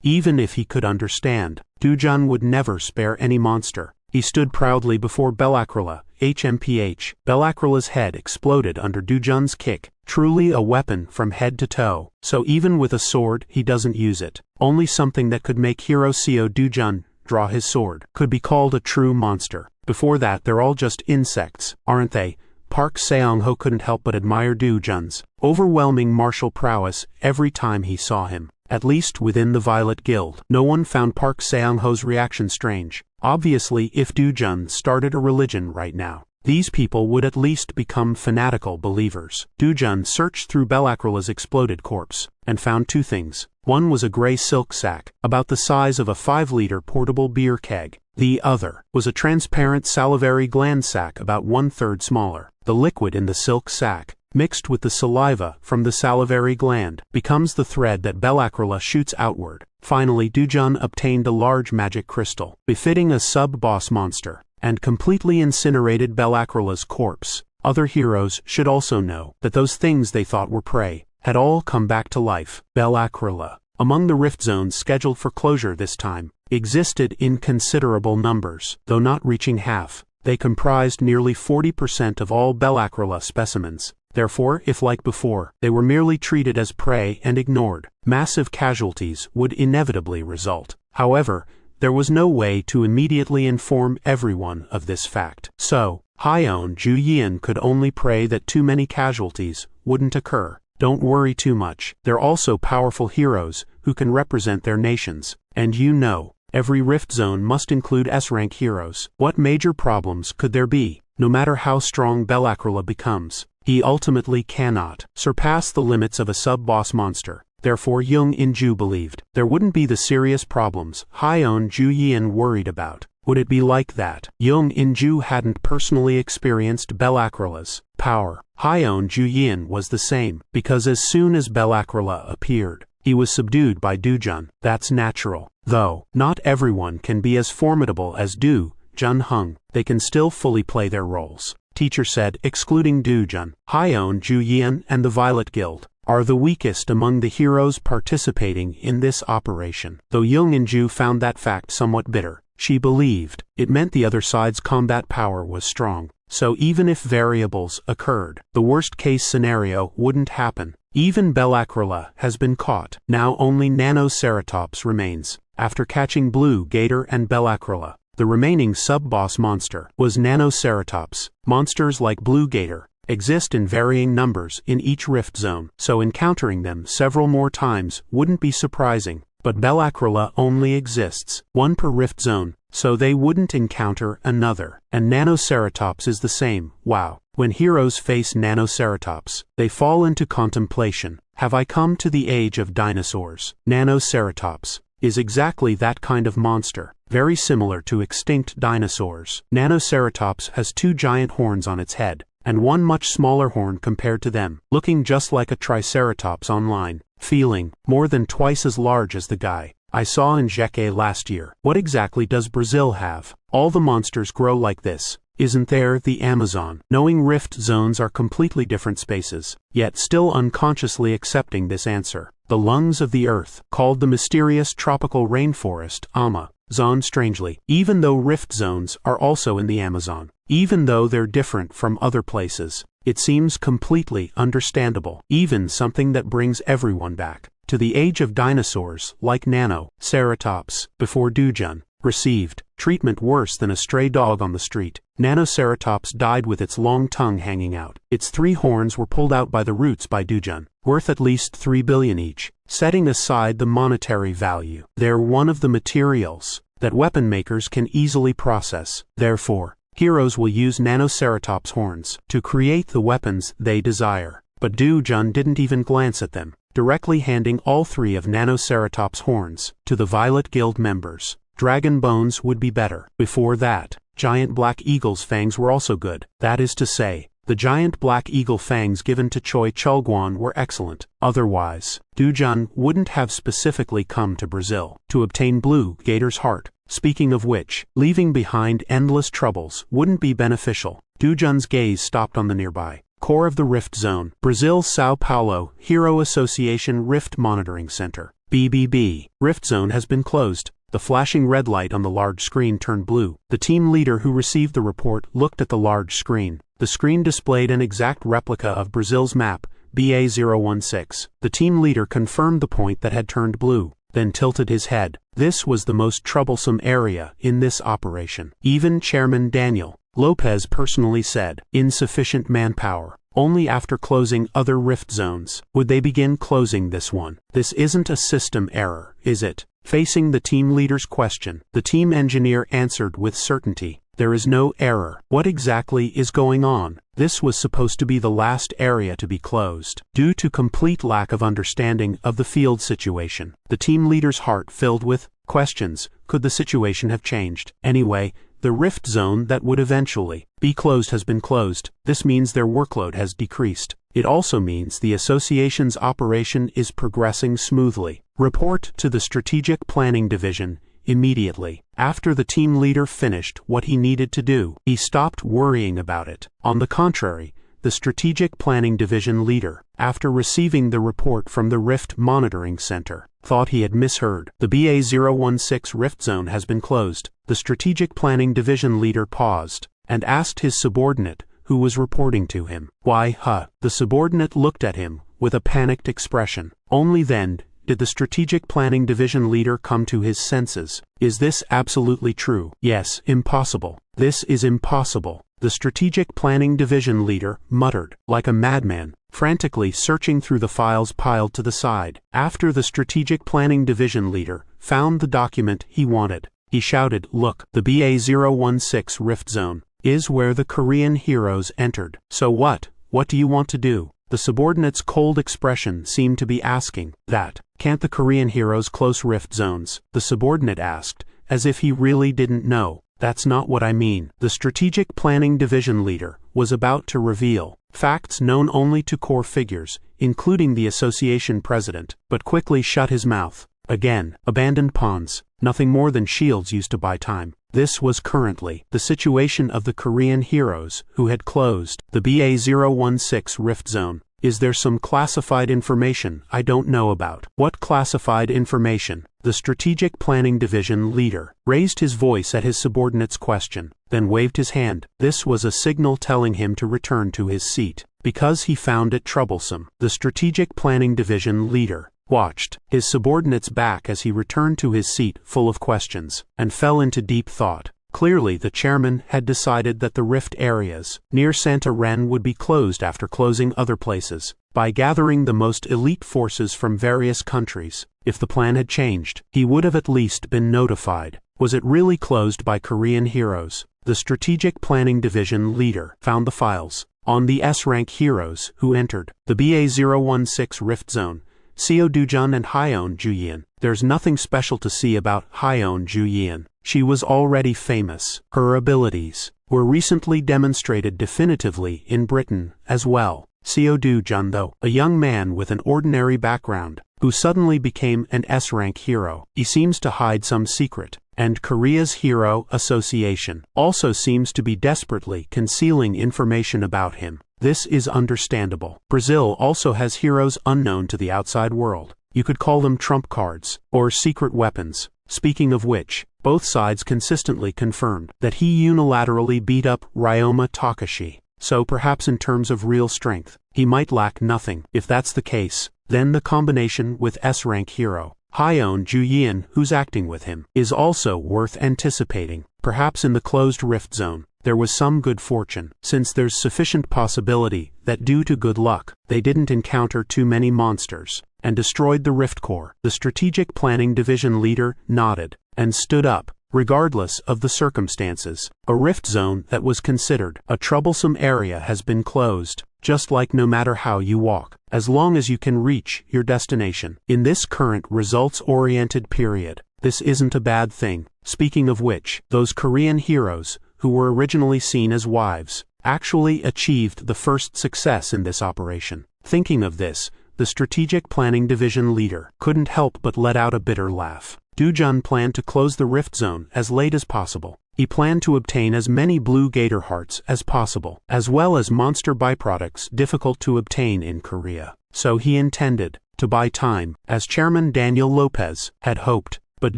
Even if he could understand, Dujun would never spare any monster. He stood proudly before Belacrilla, HMPH. Belacrilla's head exploded under Dujun's kick, truly a weapon from head to toe. So even with a sword, he doesn't use it. Only something that could make Hero Seo Dujun draw his sword could be called a true monster. Before that, they're all just insects, aren't they? Park Seong-ho couldn't help but admire Dujun's overwhelming martial prowess every time he saw him. At least within the Violet Guild, no one found Park Seong-ho's reaction strange. Obviously, if Dujun started a religion right now, these people would at least become fanatical believers. Dujun searched through Belacrilla's exploded corpse and found two things. One was a gray silk sack, about the size of a 5-liter portable beer keg. The other was a transparent salivary gland sac about 1/3 smaller. The liquid in the silk sac, mixed with the saliva from the salivary gland, becomes the thread that Belacrilla shoots outward. Finally, Dujun obtained a large magic crystal, befitting a sub-boss monster, and completely incinerated Belacrilla's corpse. Other heroes should also know that those things they thought were prey had all come back to life. Belacrilla, among the rift zones scheduled for closure this time, existed in considerable numbers, though not reaching half. They comprised nearly 40% of all Belacrilla specimens. Therefore, if like before, they were merely treated as prey and ignored, massive casualties would inevitably result. However, there was no way to immediately inform everyone of this fact. So, Hyeon Ju-yeon could only pray that too many casualties wouldn't occur. Don't worry too much. They're also powerful heroes who can represent their nations. And you know, every rift zone must include S-rank heroes. What major problems could there be? No matter how strong Belacrilla becomes, he ultimately cannot surpass the limits of a sub-boss monster. Therefore, Young In-ju believed there wouldn't be the serious problems Hyeon Ju-yeon worried about. Would it be like that? Young In-ju hadn't personally experienced Belacrilla's power. Hyeon Ju-yeon was the same, because as soon as Belacrilla appeared, he was subdued by Dujun. That's natural. Though, not everyone can be as formidable as Dujun. They can still fully play their roles. Teacher said, excluding Dujun, Hyeon Ju-yeon and the Violet Guild are the weakest among the heroes participating in this operation. Though Young In-ju found that fact somewhat bitter, she believed it meant the other side's combat power was strong. So even if variables occurred, the worst-case scenario wouldn't happen. Even Belacrilla has been caught. Now only Nanoceratops remains. After catching Blue Gator and Belacrilla, the remaining sub-boss monster was Nanoceratops. Monsters like Blue Gator exist in varying numbers in each rift zone, so encountering them several more times wouldn't be surprising. But Belacrilla only exists one per rift zone, so they wouldn't encounter another. And Nanoceratops is the same. Wow. When heroes face Nanoceratops, they fall into contemplation. Have I come to the age of dinosaurs? Nanoceratops is exactly that kind of monster, very similar to extinct dinosaurs. Nanoceratops has 2 giant horns on its head, and one much smaller horn compared to them, looking just like a Triceratops online, feeling more than twice as large as the guy I saw in Jeque last year. What exactly does Brazil have? All the monsters grow like this. Isn't there the Amazon? Knowing rift zones are completely different spaces, yet still unconsciously accepting this answer. The lungs of the earth, called the mysterious tropical rainforest, Amazon. Strangely, even though rift zones are also in the Amazon, even though they're different from other places, it seems completely understandable. Even something that brings everyone back to the age of dinosaurs, like Nanoceratops, before Dujun received treatment worse than a stray dog on the street. Nanoceratops died with its long tongue hanging out. Its 3 horns were pulled out by the roots by Dujun, worth at least 3 billion each. Setting aside the monetary value, they're one of the materials that weapon makers can easily process. Therefore, heroes will use Nanoceratops horns to create the weapons they desire. But Dujun didn't even glance at them, directly handing all 3 of Nanoceratops' horns to the Violet Guild members. Dragon bones would be better. Before that, giant black eagle's fangs were also good. That is to say, the giant black eagle fangs given to Choi Chulguan were excellent. Otherwise, Dujun wouldn't have specifically come to Brazil to obtain Blue Gator's heart. Speaking of which, leaving behind endless troubles wouldn't be beneficial. Dujun's gaze stopped on the nearby core of the Rift Zone, Brazil's Sao Paulo Hero Association Rift Monitoring Center. BBB. Rift Zone has been closed. The flashing red light on the large screen turned blue. The team leader who received the report looked at the large screen. The screen displayed an exact replica of Brazil's map, BA016. The team leader confirmed the point that had turned blue, then tilted his head. This was the most troublesome area in this operation. Even Chairman Daniel Lopez personally said, insufficient manpower. Only after closing other rift zones would they begin closing this one. This isn't a system error, is it? Facing the team leader's question, the team engineer answered with certainty, there is no error. What exactly is going on? This was supposed to be the last area to be closed. Due to complete lack of understanding of the field situation, the team leader's heart filled with questions. Could the situation have changed? Anyway, the rift zone that would eventually be closed has been closed. This means their workload has decreased. It also means the association's operation is progressing smoothly. Report to the Strategic Planning Division immediately. After the team leader finished what he needed to do, he stopped worrying about it. On the contrary, the Strategic Planning Division leader, after receiving the report from the Rift Monitoring Center, thought he had misheard. The BA016 Rift Zone has been closed. The Strategic Planning Division leader paused and asked his subordinate, who was reporting to him, why, huh? The subordinate looked at him with a panicked expression. Only then did the Strategic Planning Division leader come to his senses. Is this absolutely true? Yes, impossible. This is impossible. The Strategic Planning Division leader muttered, like a madman, frantically searching through the files piled to the side. After the Strategic Planning Division leader found the document he wanted, he shouted, look, the BA016 Rift Zone is where the Korean heroes entered. So what? What do you want to do? The subordinate's cold expression seemed to be asking that. Can't the Korean heroes close rift zones? The subordinate asked, as if he really didn't know. That's not what I mean. The Strategic Planning Division leader was about to reveal facts known only to core figures, including the association president, but quickly shut his mouth. Again, abandoned pawns, nothing more than shields used to buy time. This was currently the situation of the Korean heroes who had closed the BA016 Rift Zone. Is there some classified information I don't know about? What classified information? The Strategic Planning Division leader raised his voice at his subordinate's question, then waved his hand. This was a signal telling him to return to his seat, because he found it troublesome. The Strategic Planning Division leader watched his subordinate's back as he returned to his seat full of questions, and fell into deep thought. Clearly the chairman had decided that the rift areas near Santa Ren would be closed after closing other places, by gathering the most elite forces from various countries. If the plan had changed, he would have at least been notified. Was it really closed by Korean heroes? The Strategic Planning Division leader found the files on the S-rank heroes who entered the BA016 Rift Zone. Seo Dujun and Hyeon Juyeon. There's nothing special to see about Hyeon Juyeon. She was already famous. Her abilities were recently demonstrated definitively in Britain as well. Seo Dujun, though, a young man with an ordinary background, who suddenly became an S-rank hero. He seems to hide some secret, and Korea's Hero Association also seems to be desperately concealing information about him. This is understandable. Brazil also has heroes unknown to the outside world. You could call them trump cards, or secret weapons. Speaking of which, both sides consistently confirmed that he unilaterally beat up Ryoma Takashi. So perhaps in terms of real strength, he might lack nothing. If that's the case, then the combination with S-rank hero Hyeon Juyeon, who's acting with him, is also worth anticipating. Perhaps in the closed rift zone, there was some good fortune, since there's sufficient possibility that due to good luck, they didn't encounter too many monsters, and destroyed the rift core. The Strategic Planning Division leader nodded, and stood up. Regardless of the circumstances, a rift zone that was considered a troublesome area has been closed, just like no matter how you walk, as long as you can reach your destination. In this current results-oriented period, this isn't a bad thing. Speaking of which, those Korean heroes, who were originally seen as wives, actually achieved the first success in this operation. Thinking of this, the Strategic Planning Division leader couldn't help but let out a bitter laugh. Dujun planned to close the rift zone as late as possible. He planned to obtain as many blue gator hearts as possible, as well as monster byproducts difficult to obtain in Korea. So he intended to buy time, as Chairman Daniel Lopez had hoped. But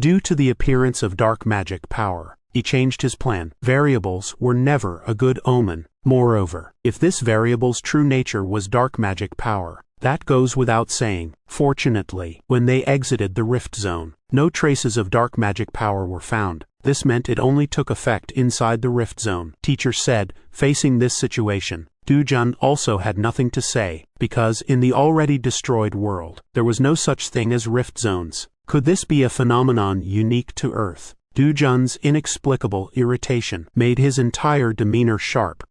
due to the appearance of dark magic power, he changed his plan. Variables were never a good omen. Moreover, if this variable's true nature was dark magic power, that goes without saying. Fortunately, when they exited the rift zone, no traces of dark magic power were found. This meant it only took effect inside the rift zone. Teacher said, facing this situation, Dujun also had nothing to say, because in the already destroyed world, there was no such thing as rift zones. Could this be a phenomenon unique to Earth? Dujun's inexplicable irritation made his entire demeanor sharp.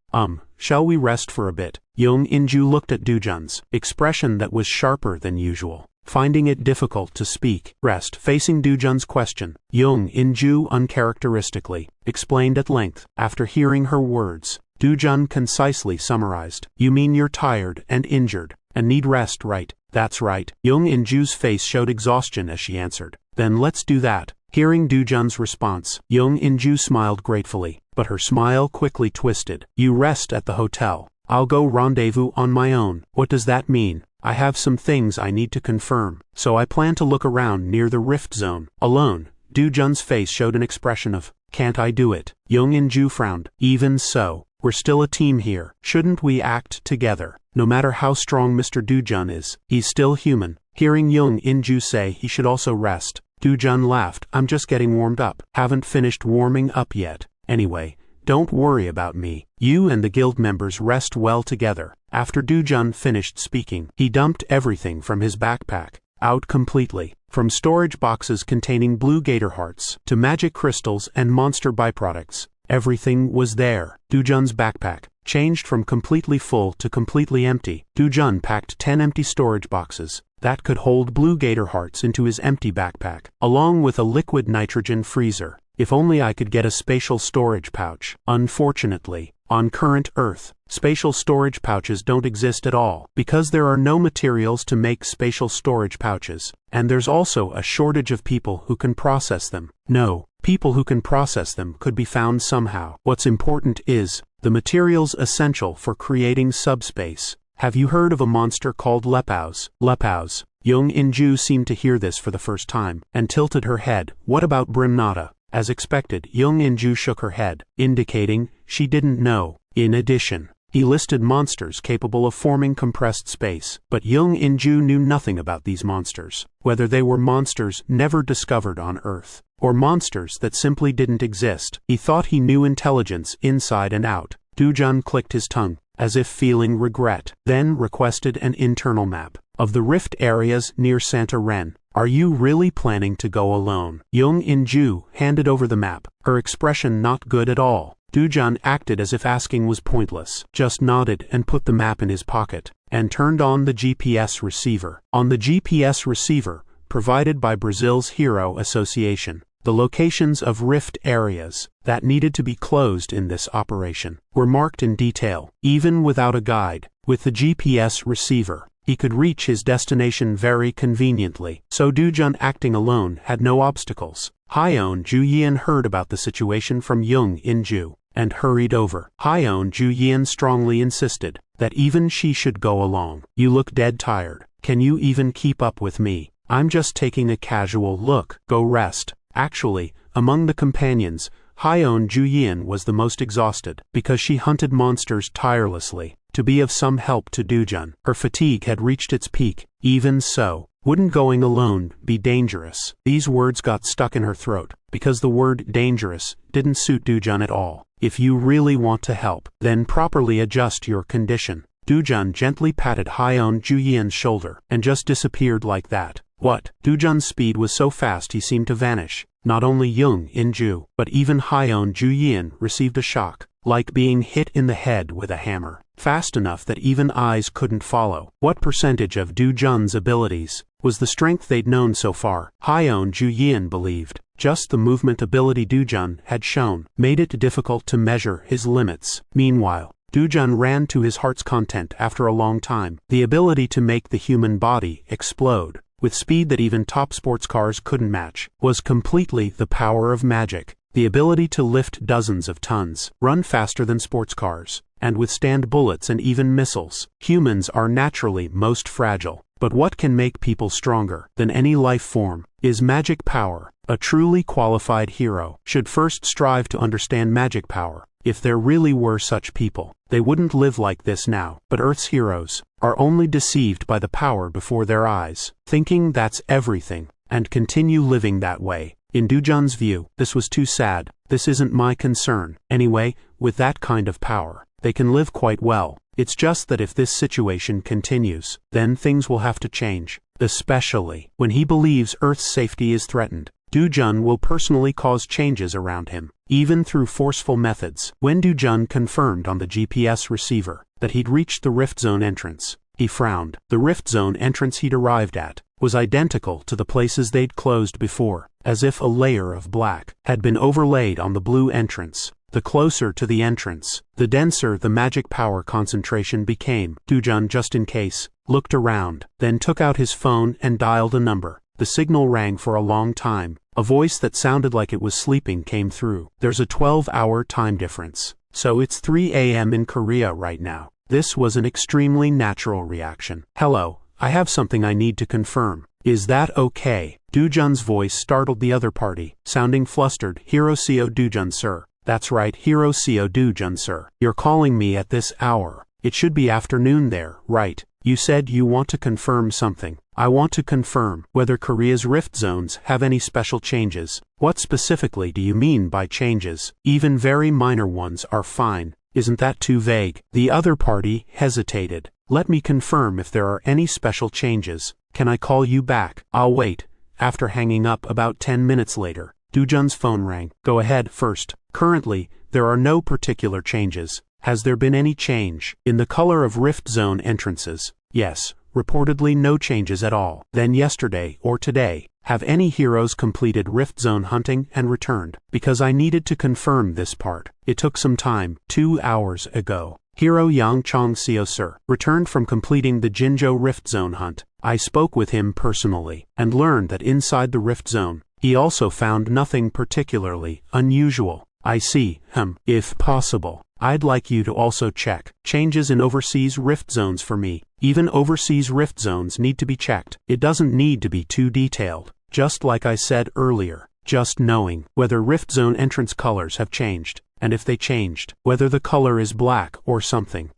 Shall we rest for a bit? Young Inju looked at Dujun's expression that was sharper than usual, finding it difficult to speak. Rest. Facing Dujun's question, Young Inju uncharacteristically explained at length. After hearing her words, Dujun concisely summarized. You mean you're tired and injured, and need rest, right? That's right. Young Inju's face showed exhaustion as she answered. Then let's do that. Hearing Dujun's response, Young Inju smiled gratefully, but her smile quickly twisted. You rest at the hotel. I'll go rendezvous on my own. What does that mean? I have some things I need to confirm, so I plan to look around near the rift zone. Alone. Dujun's face showed an expression of, can't I do it? Young Inju frowned. Even so, we're still a team here. Shouldn't we act together? No matter how strong Mr. Dujun is, he's still human. Hearing Young Inju say he should also rest, Dujun laughed. I'm just getting warmed up. Haven't finished warming up yet. Anyway, don't worry about me. You and the guild members rest well together. After Dujun finished speaking, he dumped everything from his backpack out completely. From storage boxes containing blue gator hearts to magic crystals and monster byproducts, everything was there. Dujun's backpack changed from completely full to completely empty. Dujun packed 10 empty storage boxes that could hold blue gator hearts into his empty backpack, along with a liquid nitrogen freezer. If only I could get a spatial storage pouch. Unfortunately, on current Earth, spatial storage pouches don't exist at all, because there are no materials to make spatial storage pouches, and there's also a shortage of people who can process them. No, people who can process them could be found somehow. What's important is the materials essential for creating subspace. Have you heard of a monster called Lepaus? Lepaus. Young Inju seemed to hear this for the first time, and tilted her head. What about Brimnata? As expected, Young Inju shook her head, indicating she didn't know. In addition, he listed monsters capable of forming compressed space, but Young Inju knew nothing about these monsters, whether they were monsters never discovered on Earth, or monsters that simply didn't exist. He thought he knew intelligence inside and out. Dujun clicked his tongue, as if feeling regret, then requested an internal map of the rift areas near Santa Ren. Are you really planning to go alone? Young Inju handed over the map, her expression not good at all. Dujun acted as if asking was pointless, just nodded and put the map in his pocket, and turned on the GPS receiver. On the GPS receiver, provided by Brazil's Hero Association, the locations of rift areas that needed to be closed in this operation were marked in detail. Even without a guide, with the GPS receiver, he could reach his destination very conveniently, so Dujun acting alone had no obstacles. Hyeon Juyin heard about the situation from Young Inju, and hurried over. Hyeon Juyin strongly insisted that even she should go along. You look dead tired. Can you even keep up with me? I'm just taking a casual look. Go rest. Actually, among the companions, Hyeon Juyin was the most exhausted, because she hunted monsters tirelessly to be of some help to Dujun. Her fatigue had reached its peak. Even so, wouldn't going alone be dangerous? These words got stuck in her throat, because the word dangerous didn't suit Dujun at all. If you really want to help, then properly adjust your condition. Dujun gently patted Hyeon Juyin's shoulder, and just disappeared like that. What? Dujun's speed was so fast he seemed to vanish. Not only Young Inju, but even Hyeon Juyin received a shock, like being hit in the head with a hammer, fast enough that even eyes couldn't follow. What percentage of Dujun's abilities was the strength they'd known so far? Hyeon Juyin believed just the movement ability Dujun had shown made it difficult to measure his limits. Meanwhile, Dujun ran to his heart's content after a long time. The ability to make the human body explode with speed that even top sports cars couldn't match was completely the power of magic. The ability to lift dozens of tons, run faster than sports cars, and withstand bullets and even missiles. Humans are naturally most fragile. But what can make people stronger than any life form is magic power. A truly qualified hero should first strive to understand magic power. If there really were such people, they wouldn't live like this now. But Earth's heroes are only deceived by the power before their eyes, thinking that's everything, and continue living that way. In Dujun's view, this was too sad. This isn't my concern. Anyway, with that kind of power, they can live quite well. It's just that if this situation continues, then things will have to change, especially when he believes Earth's safety is threatened. Dujun will personally cause changes around him, even through forceful methods. When Dujun confirmed on the GPS receiver that he'd reached the Rift Zone entrance, he frowned. The Rift Zone entrance he'd arrived at was identical to the places they'd closed before, as if a layer of black had been overlaid on the blue entrance. The closer to the entrance, the denser the magic power concentration became. Dujun, just in case, looked around, then took out his phone and dialed a number. The signal rang for a long time. A voice that sounded like it was sleeping came through. There's a 12-hour time difference, so it's 3 a.m. in Korea right now. This was an extremely natural reaction. Hello, I have something I need to confirm. Is that okay? Dujun's voice startled the other party, sounding flustered. Hiroseo Dujun, sir. That's right, Hiroseo Dujun, sir. You're calling me at this hour. It should be afternoon there, right? You said you want to confirm something. I want to confirm whether Korea's rift zones have any special changes. What specifically do you mean by changes? Even very minor ones are fine. Isn't that too vague? The other party hesitated. Let me confirm if there are any special changes. Can I call you back? I'll wait. After hanging up about 10 minutes later, Dujun's phone rang. Go ahead first. Currently, there are no particular changes. Has there been any change in the color of Rift Zone entrances? Yes, reportedly no changes at all. Then yesterday or today, have any heroes completed Rift Zone hunting and returned? Because I needed to confirm this part. It took some time. 2 hours ago, Hero Yang Chong-seo, sir, returned from completing the Jinzhou Rift Zone hunt. I spoke with him personally and learned that inside the Rift Zone, he also found nothing particularly unusual. I see. If possible, I'd like you to also check changes in overseas rift zones for me. Even overseas rift zones need to be checked. It doesn't need to be too detailed. Just like I said earlier, just knowing whether rift zone entrance colors have changed, and if they changed, whether the color is black or something.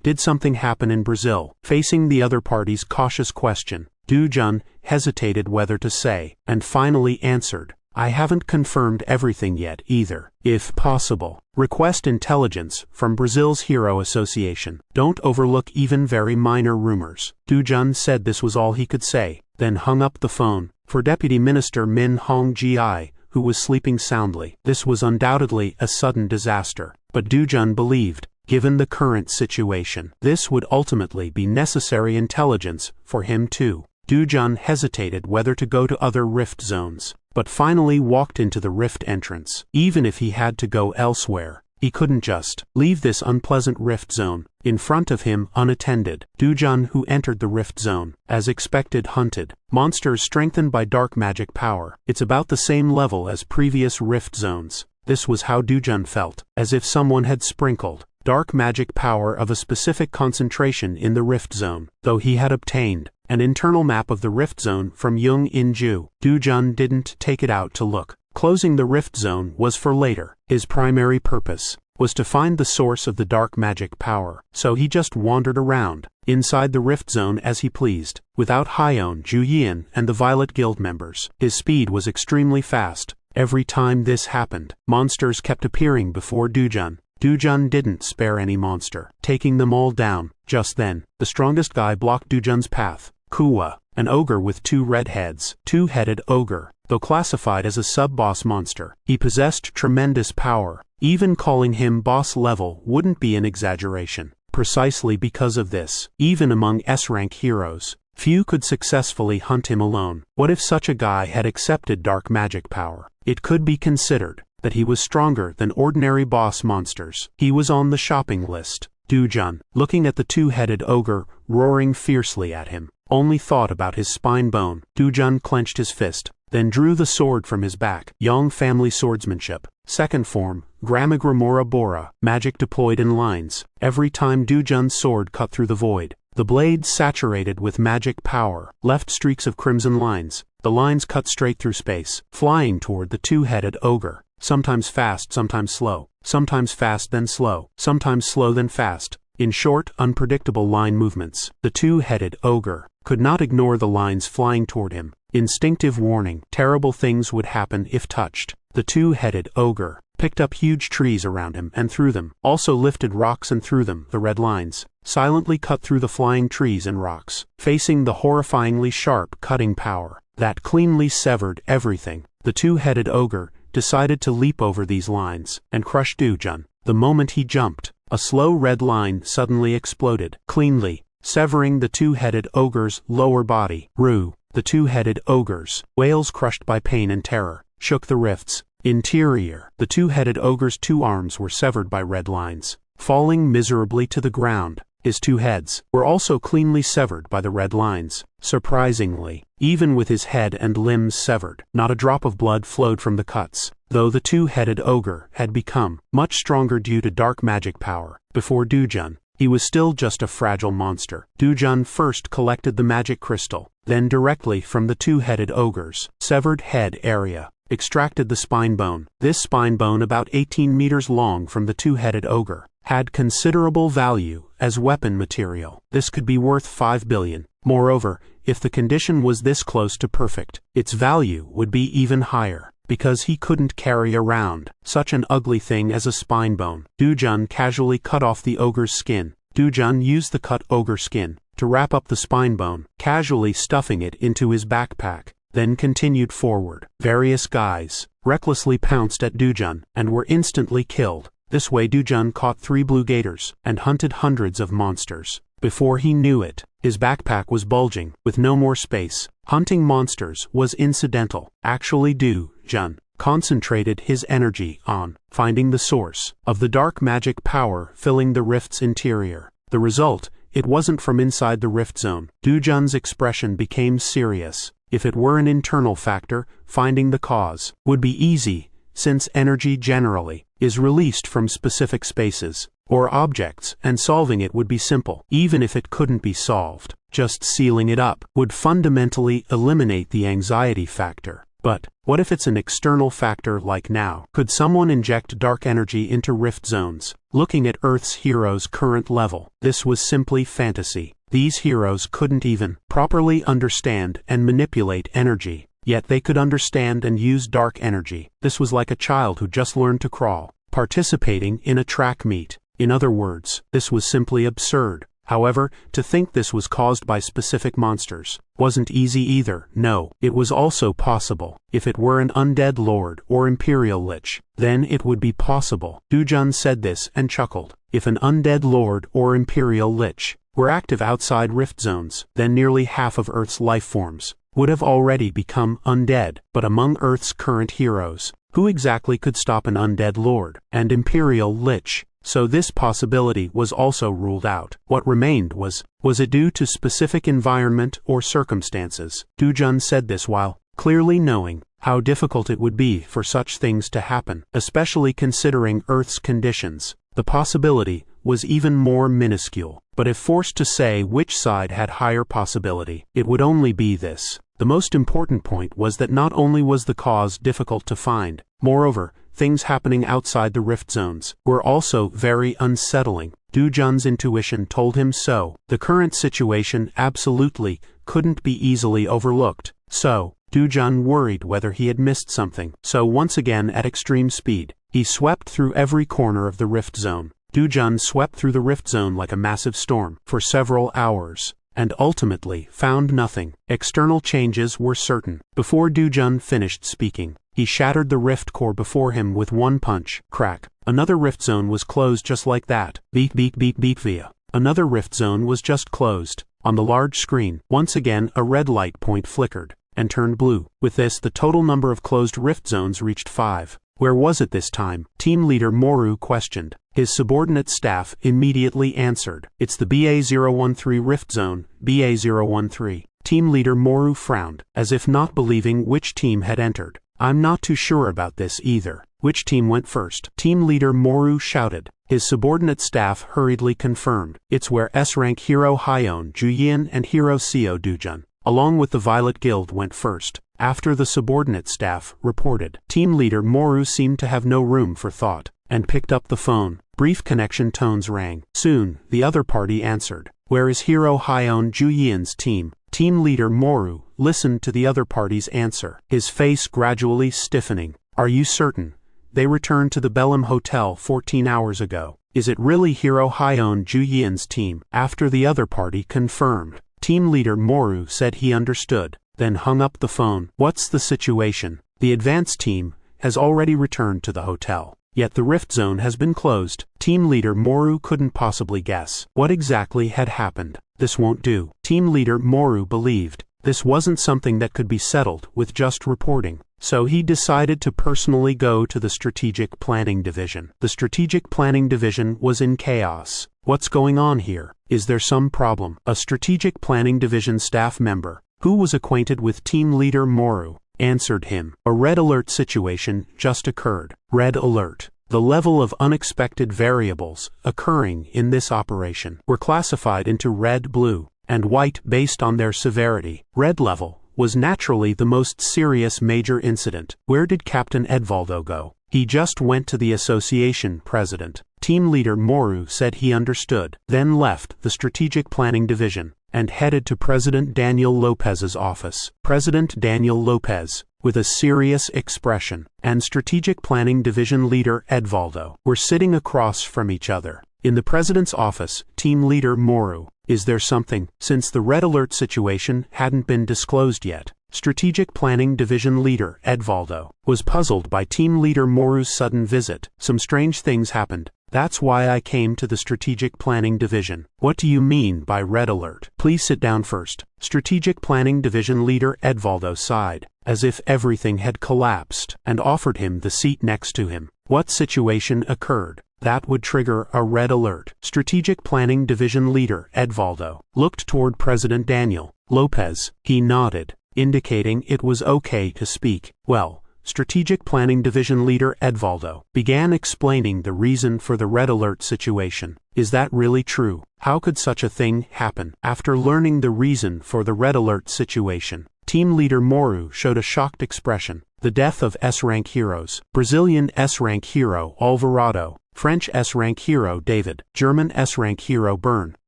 Did something happen in Brazil? Facing the other party's cautious question, Dujun hesitated whether to say, and finally answered, I haven't confirmed everything yet either. If possible, request intelligence from Brazil's Hero Association. Don't overlook even very minor rumors. Dujun said this was all he could say, then hung up the phone. For Deputy Minister Min Hong-gi, who was sleeping soundly, this was undoubtedly a sudden disaster. But Dujun believed, given the current situation, this would ultimately be necessary intelligence for him too. Dujun hesitated whether to go to other rift zones, but finally walked into the rift entrance. Even if he had to go elsewhere, he couldn't just leave this unpleasant rift zone in front of him unattended. Dujun, who entered the rift zone, as expected, hunted monsters strengthened by dark magic power. It's about the same level as previous rift zones. This was how Dujun felt, as if someone had sprinkled dark magic power of a specific concentration in the rift zone. Though he had obtained an internal map of the rift zone from Jung In-ju, Dujun didn't take it out to look. Closing the rift zone was for later. His primary purpose was to find the source of the dark magic power, so he just wandered around inside the rift zone as he pleased, without Hyeon, Juyin, and the Violet Guild members. His speed was extremely fast. Every time this happened, monsters kept appearing before Dujun. Dujun didn't spare any monster, taking them all down. Just then, the strongest guy blocked Dujun's path. Kuwa, an ogre with 2 red heads. Two-headed ogre, though classified as a sub-boss monster, he possessed tremendous power. Even calling him boss level wouldn't be an exaggeration. Precisely because of this, even among S-rank heroes, few could successfully hunt him alone. What if such a guy had accepted dark magic power? It could be considered that he was stronger than ordinary boss monsters. He was on the shopping list. Dujun, looking at the two-headed ogre roaring fiercely at him, only thought about his spine bone. Dujun clenched his fist. then drew the sword from his back. Yang family swordsmanship. Second form, Gramagramora Bora, magic deployed in lines. Every time Dujun's sword cut through the void, the blade saturated with magic power, left streaks of crimson lines. The lines cut straight through space, flying toward the two-headed ogre, sometimes fast, sometimes slow, sometimes fast then slow, sometimes slow then fast. In short, unpredictable line movements. The two-headed ogre could not ignore the lines flying toward him. Instinctive warning, terrible things would happen if touched. The two-headed ogre picked up huge trees around him and threw them, also lifted rocks and threw them. The red lines silently cut through the flying trees and rocks, facing the horrifyingly sharp cutting power that cleanly severed everything. The two-headed ogre decided to leap over these lines and crush Dujun. The moment he jumped, a slow red line suddenly exploded, cleanly severing the two-headed ogre's lower body. Rue. The two-headed ogre's wails, crushed by pain and terror, shook the rift's interior. The two-headed ogre's two arms were severed by red lines, falling miserably to the ground. His two heads were also cleanly severed by the red lines. Surprisingly, even with his head and limbs severed, not a drop of blood flowed from the cuts, though the two-headed ogre had become much stronger due to dark magic power. Before Dujun, he was still just a fragile monster. Dujun first collected the magic crystal, then directly from the two-headed ogre's severed head area, extracted the spine bone. This spine bone, about 18 meters long from the two-headed ogre, had considerable value as weapon material. This could be worth 5 billion. Moreover, if the condition was this close to perfect, its value would be even higher, because he couldn't carry around such an ugly thing as a spine bone. Dujun casually cut off the ogre's skin. Dujun used the cut ogre skin to wrap up the spine bone, casually stuffing it into his backpack, then continued forward. Various guys recklessly pounced at Dujun and were instantly killed. This way Dujun caught 3 blue gators and hunted hundreds of monsters. Before he knew it, his backpack was bulging with no more space. Hunting monsters was incidental. Actually, Dujun concentrated his energy on finding the source of the dark magic power filling the rift's interior. The result, it wasn't from inside the rift zone. Dujun's expression became serious. If it were an internal factor, finding the cause would be easy, since energy generally is released from specific spaces or objects, and solving it would be simple. Even if it couldn't be solved, just sealing it up would fundamentally eliminate the anxiety factor. But what if it's an external factor like now? Could someone inject dark energy into rift zones? Looking at Earth's heroes' current level, this was simply fantasy. These heroes couldn't even properly understand and manipulate energy. Yet they could understand and use dark energy. This was like a child who just learned to crawl, participating in a track meet. In other words, this was simply absurd. However, to think this was caused by specific monsters wasn't easy either. No, it was also possible. If it were an undead lord or imperial lich, then it would be possible. Dujun said this and chuckled. If an undead lord or imperial lich were active outside rift zones, then nearly half of Earth's life forms would have already become undead. But among Earth's current heroes, who exactly could stop an undead lord and imperial lich? So this possibility was also ruled out. What remained was it due to specific environment or circumstances? Dujun said this while clearly knowing how difficult it would be for such things to happen, especially considering Earth's conditions. The possibility was even more minuscule. But if forced to say which side had higher possibility, it would only be this. The most important point was that not only was the cause difficult to find, moreover, things happening outside the rift zones were also very unsettling. Dujun's intuition told him so. The current situation absolutely couldn't be easily overlooked. So, Dujun worried whether he had missed something. So once again at extreme speed, he swept through every corner of the rift zone. Dujun swept through the rift zone like a massive storm for several hours, and ultimately found nothing. External changes were certain. Before Dujun finished speaking, he shattered the rift core before him with one punch. Crack. Another rift zone was closed just like that. Beep beep beep beep via. Another rift zone was just closed. On the large screen, once again a red light point flickered and turned blue. With this, the total number of closed rift zones reached 5. Where was it this time? Team leader Moru questioned. His subordinate staff immediately answered. It's the BA-013 rift zone, BA-013. Team leader Moru frowned, as if not believing which team had entered. I'm not too sure about this either. Which team went first? Team leader Moru shouted. His subordinate staff hurriedly confirmed. It's where S-rank hero Hyeon Juyin and hero Seo Dujun, along with the Violet Guild, went first. After the subordinate staff reported, team leader Moru seemed to have no room for thought, and picked up the phone. Brief connection tones rang. Soon, the other party answered. Where is hero Hyeon Juyin's team? Team leader Moru listened to the other party's answer, his face gradually stiffening. Are you certain? They returned to the Bellum Hotel 14 hours ago. Is it really hero Hyeon Juyin's team? After the other party confirmed, team leader Moru said he understood, then hung up the phone. What's the situation? The advance team has already returned to the hotel. Yet the rift zone has been closed. Team leader Moru couldn't possibly guess what exactly had happened. This won't do. Team leader Moru believed this wasn't something that could be settled with just reporting. So he decided to personally go to the Strategic Planning Division. The Strategic Planning Division was in chaos. What's going on here? Is there some problem? A Strategic Planning Division staff member, who was acquainted with team leader Moru, answered him. A red alert situation just occurred. Red alert. The level of unexpected variables occurring in this operation were classified into red, blue, and white based on their severity. Red level was naturally the most serious major incident. Where did Captain Edvaldo go? He just went to the association president. Team leader Moru said he understood, then left the Strategic Planning Division and headed to President Daniel Lopez's office. President Daniel Lopez, with a serious expression, and Strategic Planning Division leader Edvaldo were sitting across from each other. In the president's office, team leader Moru, is there something? Since the red alert situation hadn't been disclosed yet, Strategic Planning Division leader Edvaldo was puzzled by team leader Moru's sudden visit. Some strange things happened. That's why I came to the Strategic Planning Division. What do you mean by red alert? Please sit down first. Strategic Planning Division leader Edvaldo sighed, as if everything had collapsed, and offered him the seat next to him. What situation occurred that would trigger a red alert? Strategic Planning Division leader Edvaldo looked toward President Daniel Lopez. He nodded, indicating it was okay to speak. Well, Strategic Planning Division leader Edvaldo began explaining the reason for the red alert situation. Is that really true? How could such a thing happen? After learning the reason for the red alert situation, team leader Moru showed a shocked expression. The death of S-rank heroes. Brazilian S-rank hero Alvarado, French S-rank hero David, German S-rank hero Bern,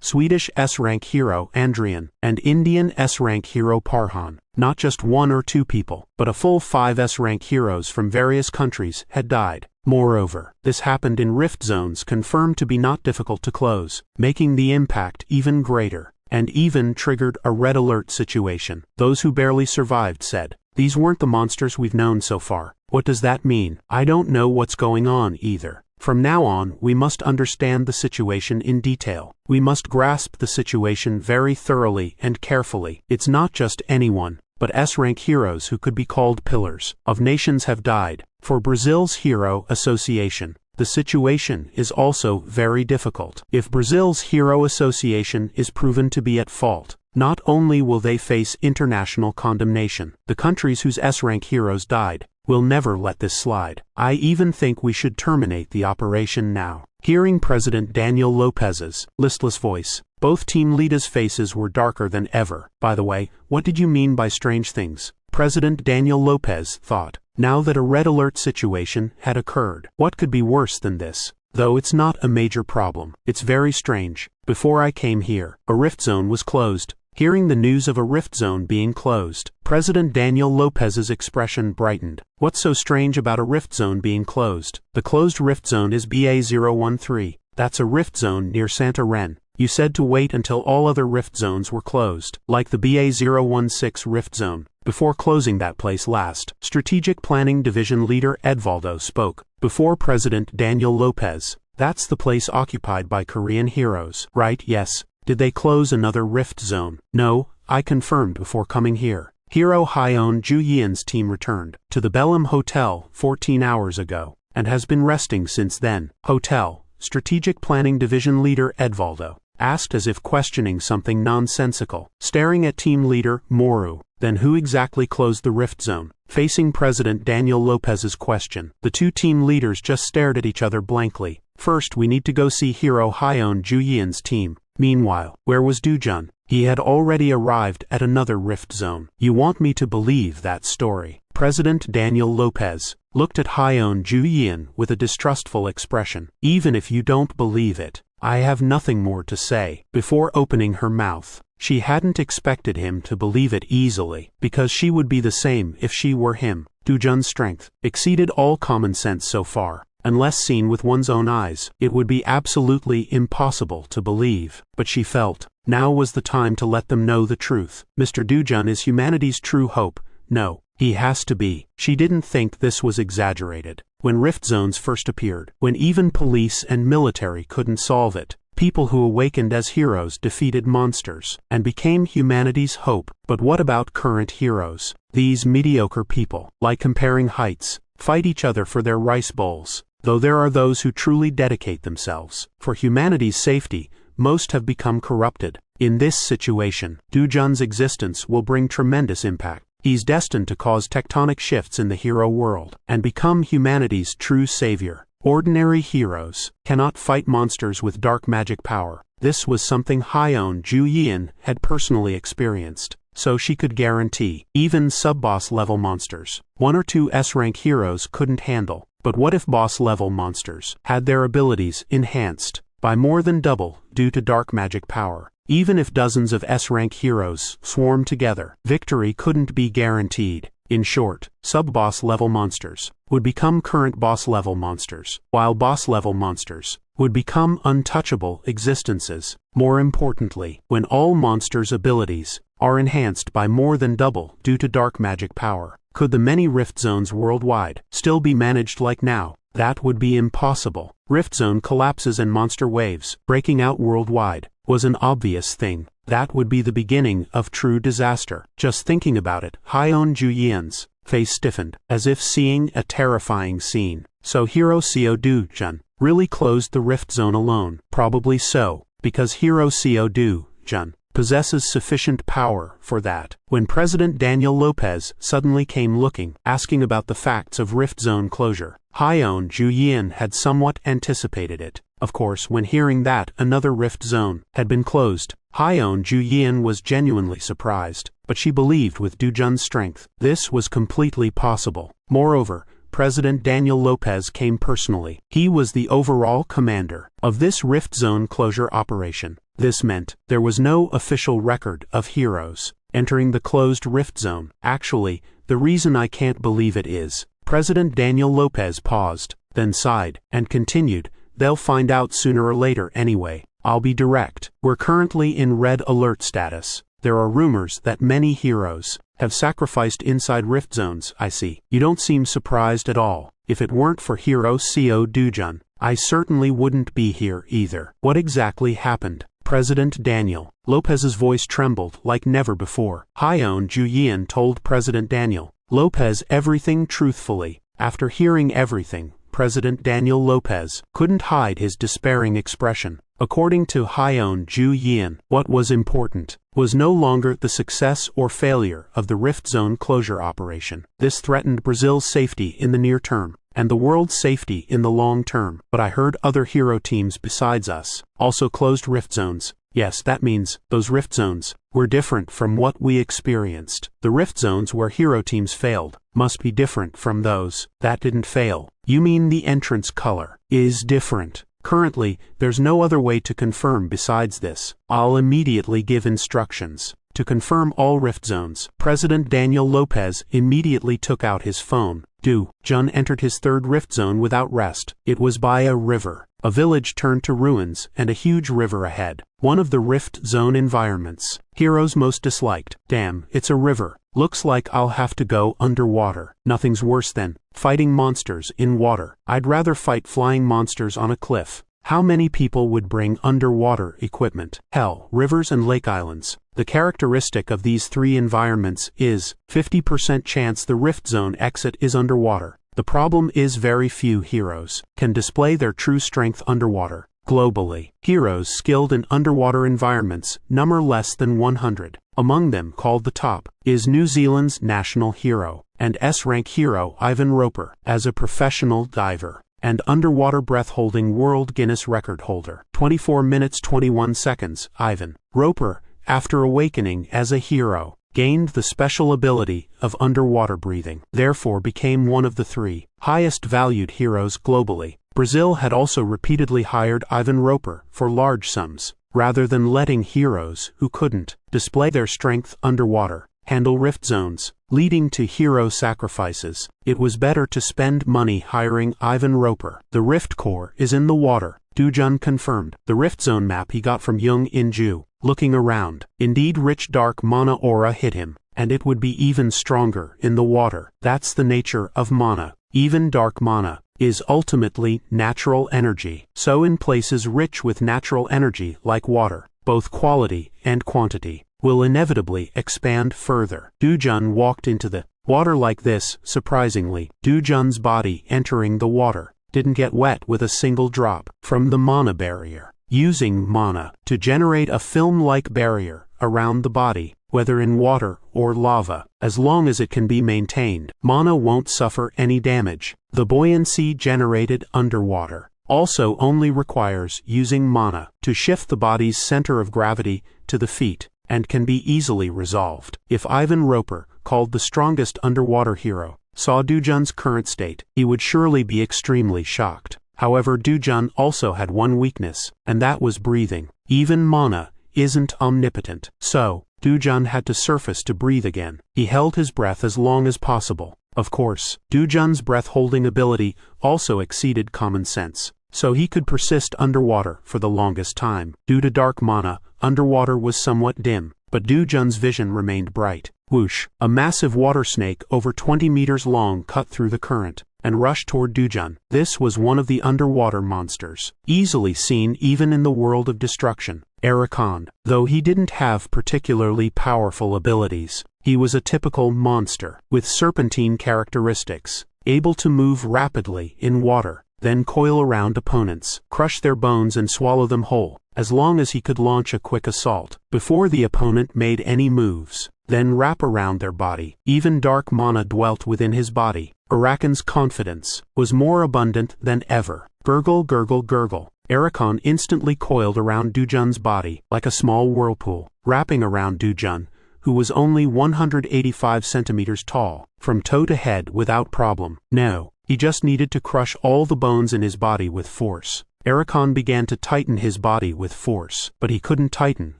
Swedish S-rank hero Andrian, and Indian S-rank hero Parhan. Not just one or two people, but a full 5 S-rank heroes from various countries had died. Moreover, this happened in rift zones confirmed to be not difficult to close, making the impact even greater, and even triggered a red alert situation. Those who barely survived said, "These weren't the monsters we've known so far." What does that mean? I don't know what's going on either. From now on, we must understand the situation in detail. We must grasp the situation very thoroughly and carefully. It's not just anyone, but S-rank heroes who could be called pillars of nations have died. For Brazil's Hero Association, the situation is also very difficult. If Brazil's Hero Association is proven to be at fault, not only will they face international condemnation, the countries whose S-rank heroes died will never let this slide. I even think we should terminate the operation now. Hearing President Daniel Lopez's listless voice, both team leaders' faces were darker than ever. By the way, what did you mean by strange things? President Daniel Lopez thought, now that a red alert situation had occurred. What could be worse than this? Though it's not a major problem, it's very strange. Before I came here, a rift zone was closed. Hearing the news of a rift zone being closed, President Daniel Lopez's expression brightened. What's so strange about a rift zone being closed? The closed rift zone is BA013. That's a rift zone near Santa Ren. You said to wait until all other rift zones were closed, like the BA016 rift zone, before closing that place last. Strategic Planning Division leader Edvaldo spoke before President Daniel Lopez. That's the place occupied by Korean heroes, right? Yes. Did they close another rift zone? No, I confirmed before coming here. Hero Hyeon Juyin's team returned to the Bellum Hotel 14 hours ago, and has been resting since then. Hotel, Strategic Planning Division leader Edvaldo asked as if questioning something nonsensical, staring at team leader Moru. Then who exactly closed the rift zone? Facing President Daniel Lopez's question, the two team leaders just stared at each other blankly. First, we need to go see hero Hyeon Ju-yeon's team. Meanwhile, where was Doo-jun? He had already arrived at another rift zone. You want me to believe that story? President Daniel Lopez looked at Hyeon Ju-yeon with a distrustful expression. Even if you don't believe it, I have nothing more to say. Before opening her mouth, she hadn't expected him to believe it easily, because she would be the same if she were him. Doo-jun's strength exceeded all common sense so far. Unless seen with one's own eyes, it would be absolutely impossible to believe. But she felt, now was the time to let them know the truth. Mr. Doo-jun is humanity's true hope. No, he has to be. She didn't think this was exaggerated. When rift zones first appeared, when even police and military couldn't solve it, people who awakened as heroes defeated monsters and became humanity's hope. But what about current heroes? These mediocre people, like comparing heights, fight each other for their rice bowls. Though there are those who truly dedicate themselves for humanity's safety, most have become corrupted. In this situation, Doo-jun's existence will bring tremendous impact. He's destined to cause tectonic shifts in the hero world and become humanity's true savior. Ordinary heroes cannot fight monsters with dark magic power. This was something Hyeon Ju-yeon had personally experienced, so she could guarantee even sub-boss level monsters 1 or 2 S-rank heroes couldn't handle. But what if boss-level monsters had their abilities enhanced by more than double due to dark magic power? Even if dozens of S-rank heroes swarmed together, victory couldn't be guaranteed. In short, sub-boss level monsters would become current boss-level monsters, while boss-level monsters would become untouchable existences. More importantly, when all monsters' abilities are enhanced by more than double due to dark magic power, could the many rift zones worldwide still be managed like now? That would be impossible. Rift zone collapses and monster waves breaking out worldwide was an obvious thing. That would be the beginning of true disaster. Just thinking about it, Hyeon Ju-yeon's face stiffened, as if seeing a terrifying scene. So hero Seo Doo-jun really closed the rift zone alone? Probably so, because hero Seo Doo-jun possesses sufficient power for that. When President Daniel Lopez suddenly came looking, asking about the facts of rift zone closure, Hyeon Ju-yeon had somewhat anticipated it. Of course, when hearing that another rift zone had been closed, Hyeon Ju-yeon was genuinely surprised, but she believed with Doo-jun's strength, this was completely possible. Moreover, President Daniel Lopez came personally. He was the overall commander of this rift zone closure operation. This meant there was no official record of heroes entering the closed rift zone. Actually, the reason I can't believe it is, President Daniel Lopez paused, then sighed, and continued, they'll find out sooner or later anyway. I'll be direct. We're currently in red alert status. There are rumors that many heroes have sacrificed inside rift zones. I see. You don't seem surprised at all. If it weren't for hero Seo Doo-jun, I certainly wouldn't be here either. What exactly happened? President Daniel Lopez's voice trembled like never before. Hyeon Ju-yeon told President Daniel Lopez everything truthfully. After hearing everything, President Daniel Lopez couldn't hide his despairing expression. According to Hyeon Ju-yeon, what was important was no longer the success or failure of the rift zone closure operation. This threatened Brazil's safety in the near term and the world's safety in the long term. But I heard other hero teams besides us also closed rift zones. Yes, that means those rift zones were different from what we experienced. The rift zones where hero teams failed must be different from those that didn't fail. You mean the entrance color is different? Currently, there's no other way to confirm besides this. I'll immediately give instructions to confirm all rift zones. President Daniel Lopez immediately took out his phone. Doo-jun entered his third rift zone without rest. It was by a river. A village turned to ruins and a huge river ahead. One of the rift zone environments heroes most disliked. Damn, it's a river. Looks like I'll have to go underwater. Nothing's worse than fighting monsters in water. I'd rather fight flying monsters on a cliff. How many people would bring underwater equipment? Hell, rivers and lake islands. The characteristic of these three environments is 50% chance the rift zone exit is underwater. The problem is very few heroes can display their true strength underwater. globally. Heroes skilled in underwater environments number less than 100. Among them, called the top, is New Zealand's national hero and S-rank hero Ivan Roper, as a professional diver and underwater breath-holding world Guinness record holder. 24 minutes 21 seconds. Ivan Roper, after awakening as a hero, gained the special ability of underwater breathing, therefore became one of the 3 highest valued heroes globally. Brazil had also repeatedly hired Ivan Roper for large sums, rather than letting heroes who couldn't display their strength underwater handle rift zones, leading to hero sacrifices. It was better to spend money hiring Ivan Roper. The rift core is in the water, Dujun confirmed. The rift zone map he got from Young In-ju. Looking around, indeed rich dark mana aura hit him, and it would be even stronger in the water. That's the nature of mana. Even dark mana is ultimately natural energy. So in places rich with natural energy like water, both quality and quantity will inevitably expand further. Dujun walked into the water like this. Surprisingly, Dujun's body entering the water didn't get wet with a single drop from the mana barrier. Using mana to generate a film-like barrier around the body, whether in water or lava, as long as it can be maintained, mana won't suffer any damage. The buoyancy generated underwater also only requires using mana to shift the body's center of gravity to the feet, and can be easily resolved. If Ivan Roper, called the strongest underwater hero, saw Dujun's current state, he would surely be extremely shocked. However, Dujun also had one weakness, and that was breathing. Even mana isn't omnipotent, so Dujun had to surface to breathe again. He held his breath as long as possible. Of course, Dujun's breath-holding ability also exceeded common sense, so he could persist underwater for the longest time. Due to dark mana, underwater was somewhat dim, but Dujun's vision remained bright. Whoosh! A massive water snake over 20 meters long cut through the current and rushed toward Dujun. This was one of the underwater monsters, easily seen even in the world of destruction. Erakan, though he didn't have particularly powerful abilities, he was a typical monster with serpentine characteristics, able to move rapidly in water, then coil around opponents, crush their bones and swallow them whole, as long as he could launch a quick assault before the opponent made any moves, then wrap around their body. Even dark mana dwelt within his body. Arakan's confidence was more abundant than ever. Gurgle, gurgle, gurgle. Erakan instantly coiled around Dujun's body like a small whirlpool, wrapping around Dujun, who was only 185 centimeters tall, from toe to head without problem. No, he just needed to crush all the bones in his body with force. Erakan began to tighten his body with force, but he couldn't tighten.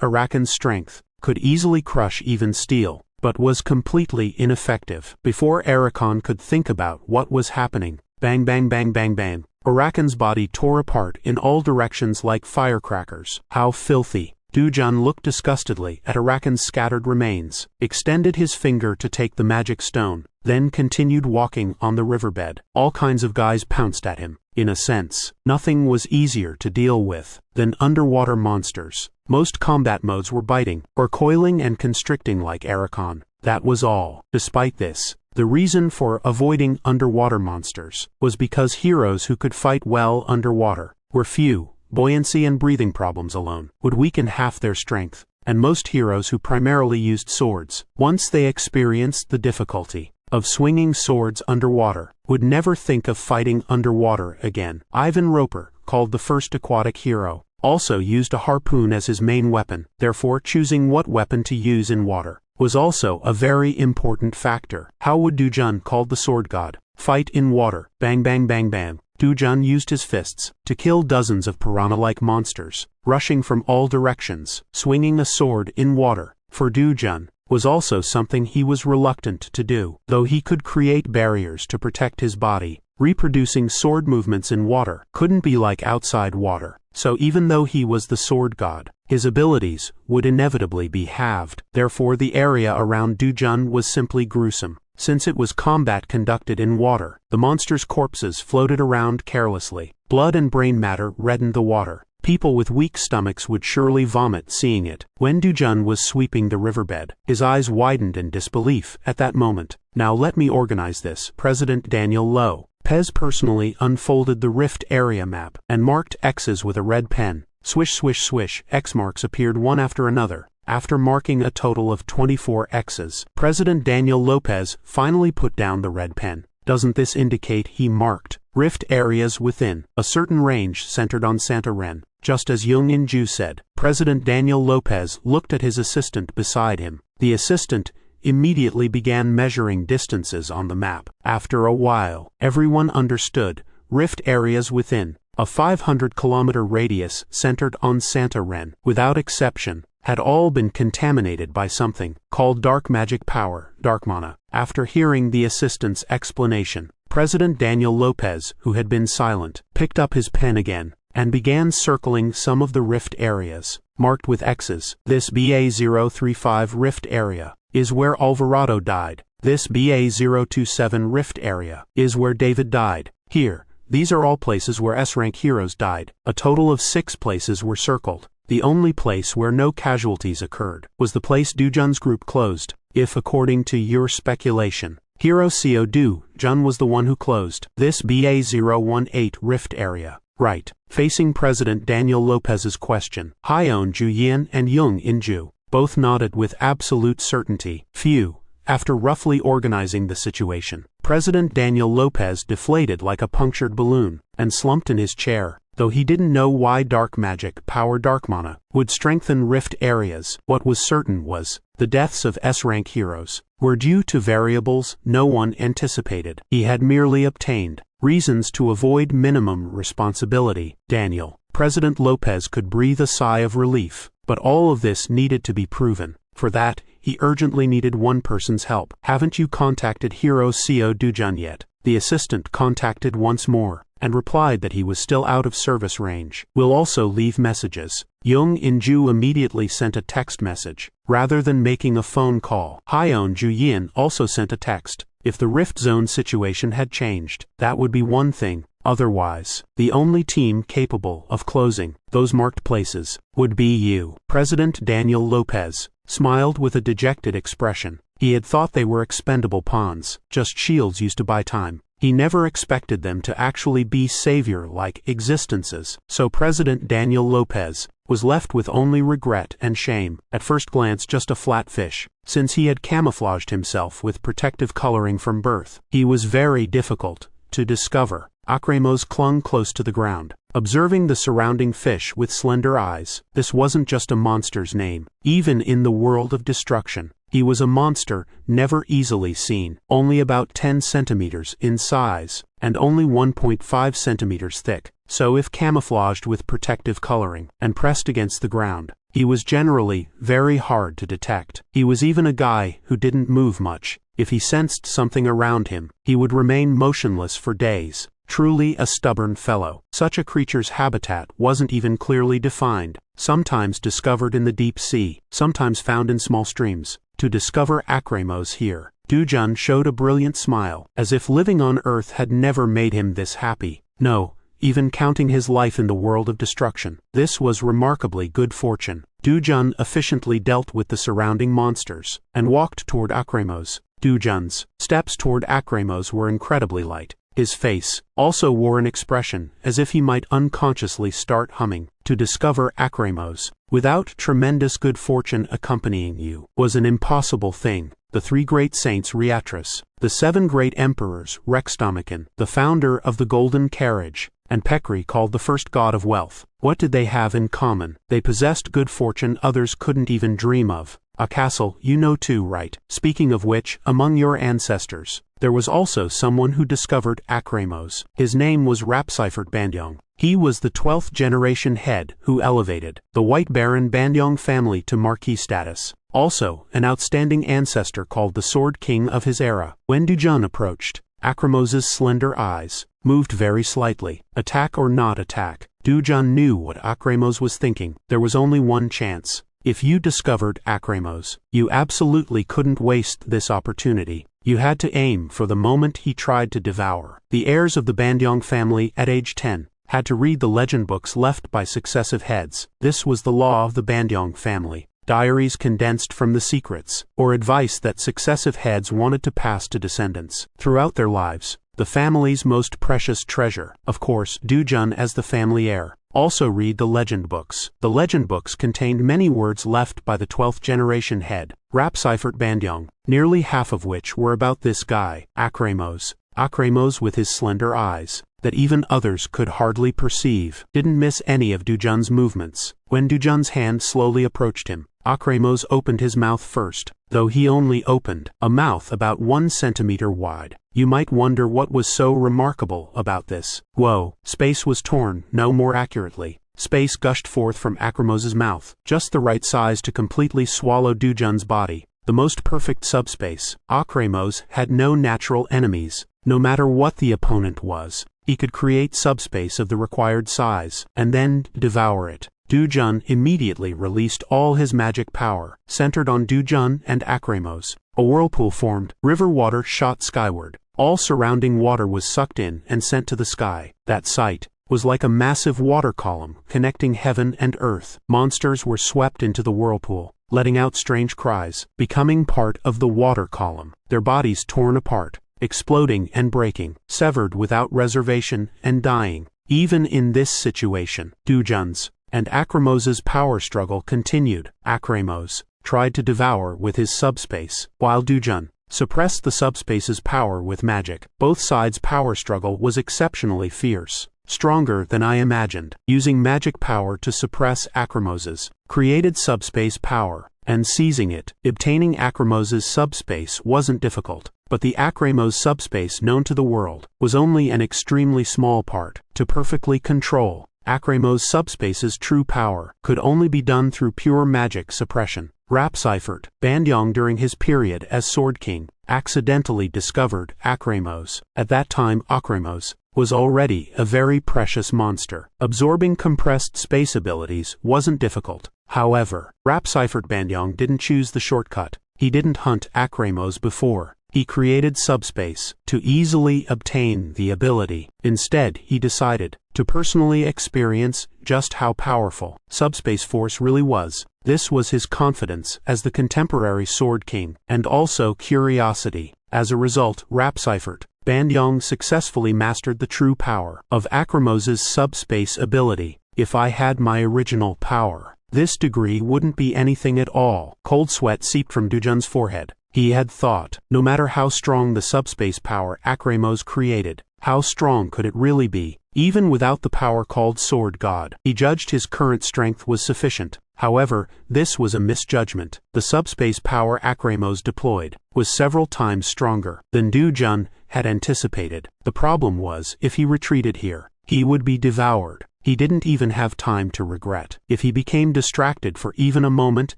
Arakan's strength could easily crush even steel, but was completely ineffective. Before Erakan could think about what was happening, bang bang bang bang bang, Arakan's body tore apart in all directions like firecrackers. How filthy! Dujun looked disgustedly at Arakan's scattered remains, extended his finger to take the magic stone, then continued walking on the riverbed. All kinds of guys pounced at him. In a sense, nothing was easier to deal with than underwater monsters. Most combat modes were biting, or coiling and constricting like Erakan. That was all. Despite this, the reason for avoiding underwater monsters was because heroes who could fight well underwater were few. Buoyancy and breathing problems alone would weaken half their strength, and most heroes who primarily used swords, once they experienced the difficulty of swinging swords underwater, would never think of fighting underwater again. Ivan Roper, called the first aquatic hero, also used a harpoon as his main weapon. Therefore, choosing what weapon to use in water was also a very important factor. How would Dujun, called the sword god, fight in water? Bang bang bang bang. Dujun used his fists to kill dozens of piranha-like monsters, rushing from all directions. Swinging a sword in water, for Dujun, was also something he was reluctant to do. Though he could create barriers to protect his body, reproducing sword movements in water couldn't be like outside water. So even though he was the sword god, his abilities would inevitably be halved. Therefore the area around Dujun was simply gruesome. Since it was combat conducted in water, the monsters' corpses floated around carelessly. Blood and brain matter reddened the water. People with weak stomachs would surely vomit seeing it. When Dujun was sweeping the riverbed, his eyes widened in disbelief at that moment. Now let me organize this. President Daniel Low Lopez personally unfolded the rift area map and marked X's with a red pen. Swish swish swish, X marks appeared one after another. After marking a total of 24 X's, President Daniel Lopez finally put down the red pen. Doesn't this indicate he marked rift areas within a certain range centered on Santa Ren? Just as Jung In-ju said. President Daniel Lopez looked at his assistant beside him. The assistant immediately began measuring distances on the map. After a while, everyone understood rift areas within a 500-kilometer radius centered on Santa Ren, without exception, had all been contaminated by something called dark magic power, dark mana. After hearing the assistant's explanation, President Daniel Lopez, who had been silent, picked up his pen again and began circling some of the rift areas, marked with X's. This BA-035 rift area is where Alvarado died. This BA-027 rift area is where David died. Here, these are all places where S-rank heroes died. A total of 6 places were circled. The only place where no casualties occurred was the place Do-jun's group closed. If, according to your speculation, Hero Seo Do-jun was the one who closed this BA-018 rift area, right? Facing President Daniel Lopez's question, Hyeon Ju-yin and Jung In-ju both nodded with absolute certainty. Phew. After roughly organizing the situation, President Daniel Lopez deflated like a punctured balloon and slumped in his chair. Though he didn't know why dark magic, power dark mana, would strengthen rift areas, what was certain was the deaths of S-rank heroes were due to variables no one anticipated. He had merely obtained reasons to avoid minimum responsibility. Daniel, President Lopez could breathe a sigh of relief, but all of this needed to be proven. For that, he urgently needed one person's help. Haven't you contacted Hero Seo Do-jun yet? The assistant contacted once more and replied that he was still out of service range. We'll also leave messages. Jung In-ju immediately sent a text message, rather than making a phone call. Hyeon Ju-yin also sent a text. If the rift zone situation had changed, that would be one thing. Otherwise, the only team capable of closing those marked places would be you. President Daniel Lopez smiled with a dejected expression. He had thought they were expendable pawns, just shields used to buy time. He never expected them to actually be savior-like existences. So President Daniel Lopez was left with only regret and shame. At first glance, just a flat fish. Since he had camouflaged himself with protective coloring from birth, he was very difficult to discover. Akremos clung close to the ground, observing the surrounding fish with slender eyes. This wasn't just a monster's name. Even in the world of destruction, he was a monster never easily seen, only about 10 centimeters in size, and only 1.5 centimeters thick. So if camouflaged with protective coloring and pressed against the ground, he was generally very hard to detect. He was even a guy who didn't move much. If he sensed something around him, he would remain motionless for days. Truly a stubborn fellow. Such a creature's habitat wasn't even clearly defined, sometimes discovered in the deep sea, sometimes found in small streams. To discover Akremos here, Do-jun showed a brilliant smile, as if living on Earth had never made him this happy. No, even counting his life in the world of destruction. This was remarkably good fortune. Do-jun efficiently dealt with the surrounding monsters and walked toward Akremos. Do-jun's steps toward Akremos were incredibly light. His face also wore an expression as if he might unconsciously start humming. To discover Akremos without tremendous good fortune accompanying you was an impossible thing. The 3 great saints Riatris, the 7 great emperors Rextomican, the founder of the Golden Carriage, and Pekri, called the first god of wealth. What did they have in common? They possessed good fortune others couldn't even dream of. A castle, you know too, right? Speaking of which, among your ancestors, there was also someone who discovered Akremos. His name was Rapcyphered Bandyong. He was the 12th generation head who elevated the White Baron Bandyong family to marquis status. Also, an outstanding ancestor called the Sword King of his era. When Do-jun approached, Akremos's slender eyes moved very slightly. Attack or not attack? Do-jun knew what Akremos was thinking. There was only one chance. If you discovered Akremos, you absolutely couldn't waste this opportunity. You had to aim for the moment he tried to devour. The heirs of the Bandyong family at age 10 had to read the legend books left by successive heads. This was the law of the Bandyong family. Diaries condensed from the secrets, or advice that successive heads wanted to pass to descendants. Throughout their lives, the family's most precious treasure. Of course, Dujun as the family heir. Also read the legend books. The legend books contained many words left by the 12th generation head, Rapseifert Bandyong, nearly half of which were about this guy, Akramos with his slender eyes, that even others could hardly perceive, didn't miss any of Dujun's movements. When Dujun's hand slowly approached him, Akramos opened his mouth first, though he only opened a mouth about 1 centimeter wide. You might wonder what was so remarkable about this. Whoa, space was torn, no, more accurately, space gushed forth from Akramos's mouth, just the right size to completely swallow Dujun's body. The most perfect subspace. Akramos had no natural enemies. No matter what the opponent was, he could create subspace of the required size, and then devour it. Dujun immediately released all his magic power, centered on Dujun and Akramos. A whirlpool formed, river water shot skyward. All surrounding water was sucked in and sent to the sky. That sight was like a massive water column connecting heaven and earth. Monsters were swept into the whirlpool, letting out strange cries, becoming part of the water column, their bodies torn apart, exploding and breaking, severed without reservation and dying. Even in this situation, Dujun's and Akramos's power struggle continued. Akramos tried to devour with his subspace, while Dujun suppressed the subspace's power with magic. Both sides' power struggle was exceptionally fierce, stronger than I imagined. Using magic power to suppress Akramos's created subspace power, and seizing it, obtaining Akramos's subspace wasn't difficult. But the Akramos subspace known to the world was only an extremely small part. To perfectly control Akramos subspace's true power could only be done through pure magic suppression. Rapseifert Bandyong, during his period as Sword King, accidentally discovered Akramos. At that time, Akramos was already a very precious monster. Absorbing compressed space abilities wasn't difficult. However, Rapseifert Bandyong didn't choose the shortcut. He didn't hunt Akramos before he created subspace to easily obtain the ability. Instead, he decided to personally experience just how powerful subspace force really was. This was his confidence as the contemporary Sword King, and also curiosity. As a result, Rapseifert Bandyong successfully mastered the true power of Akramos's subspace ability. If I had my original power, this degree wouldn't be anything at all. Cold sweat seeped from Dujun's forehead. He had thought, no matter how strong the subspace power Akramos created, how strong could it really be, even without the power called Sword God? He judged his current strength was sufficient. However, this was a misjudgment. The subspace power Akramos deployed was several times stronger than Dujun had anticipated. The problem was, if he retreated here, he would be devoured. He didn't even have time to regret. If he became distracted for even a moment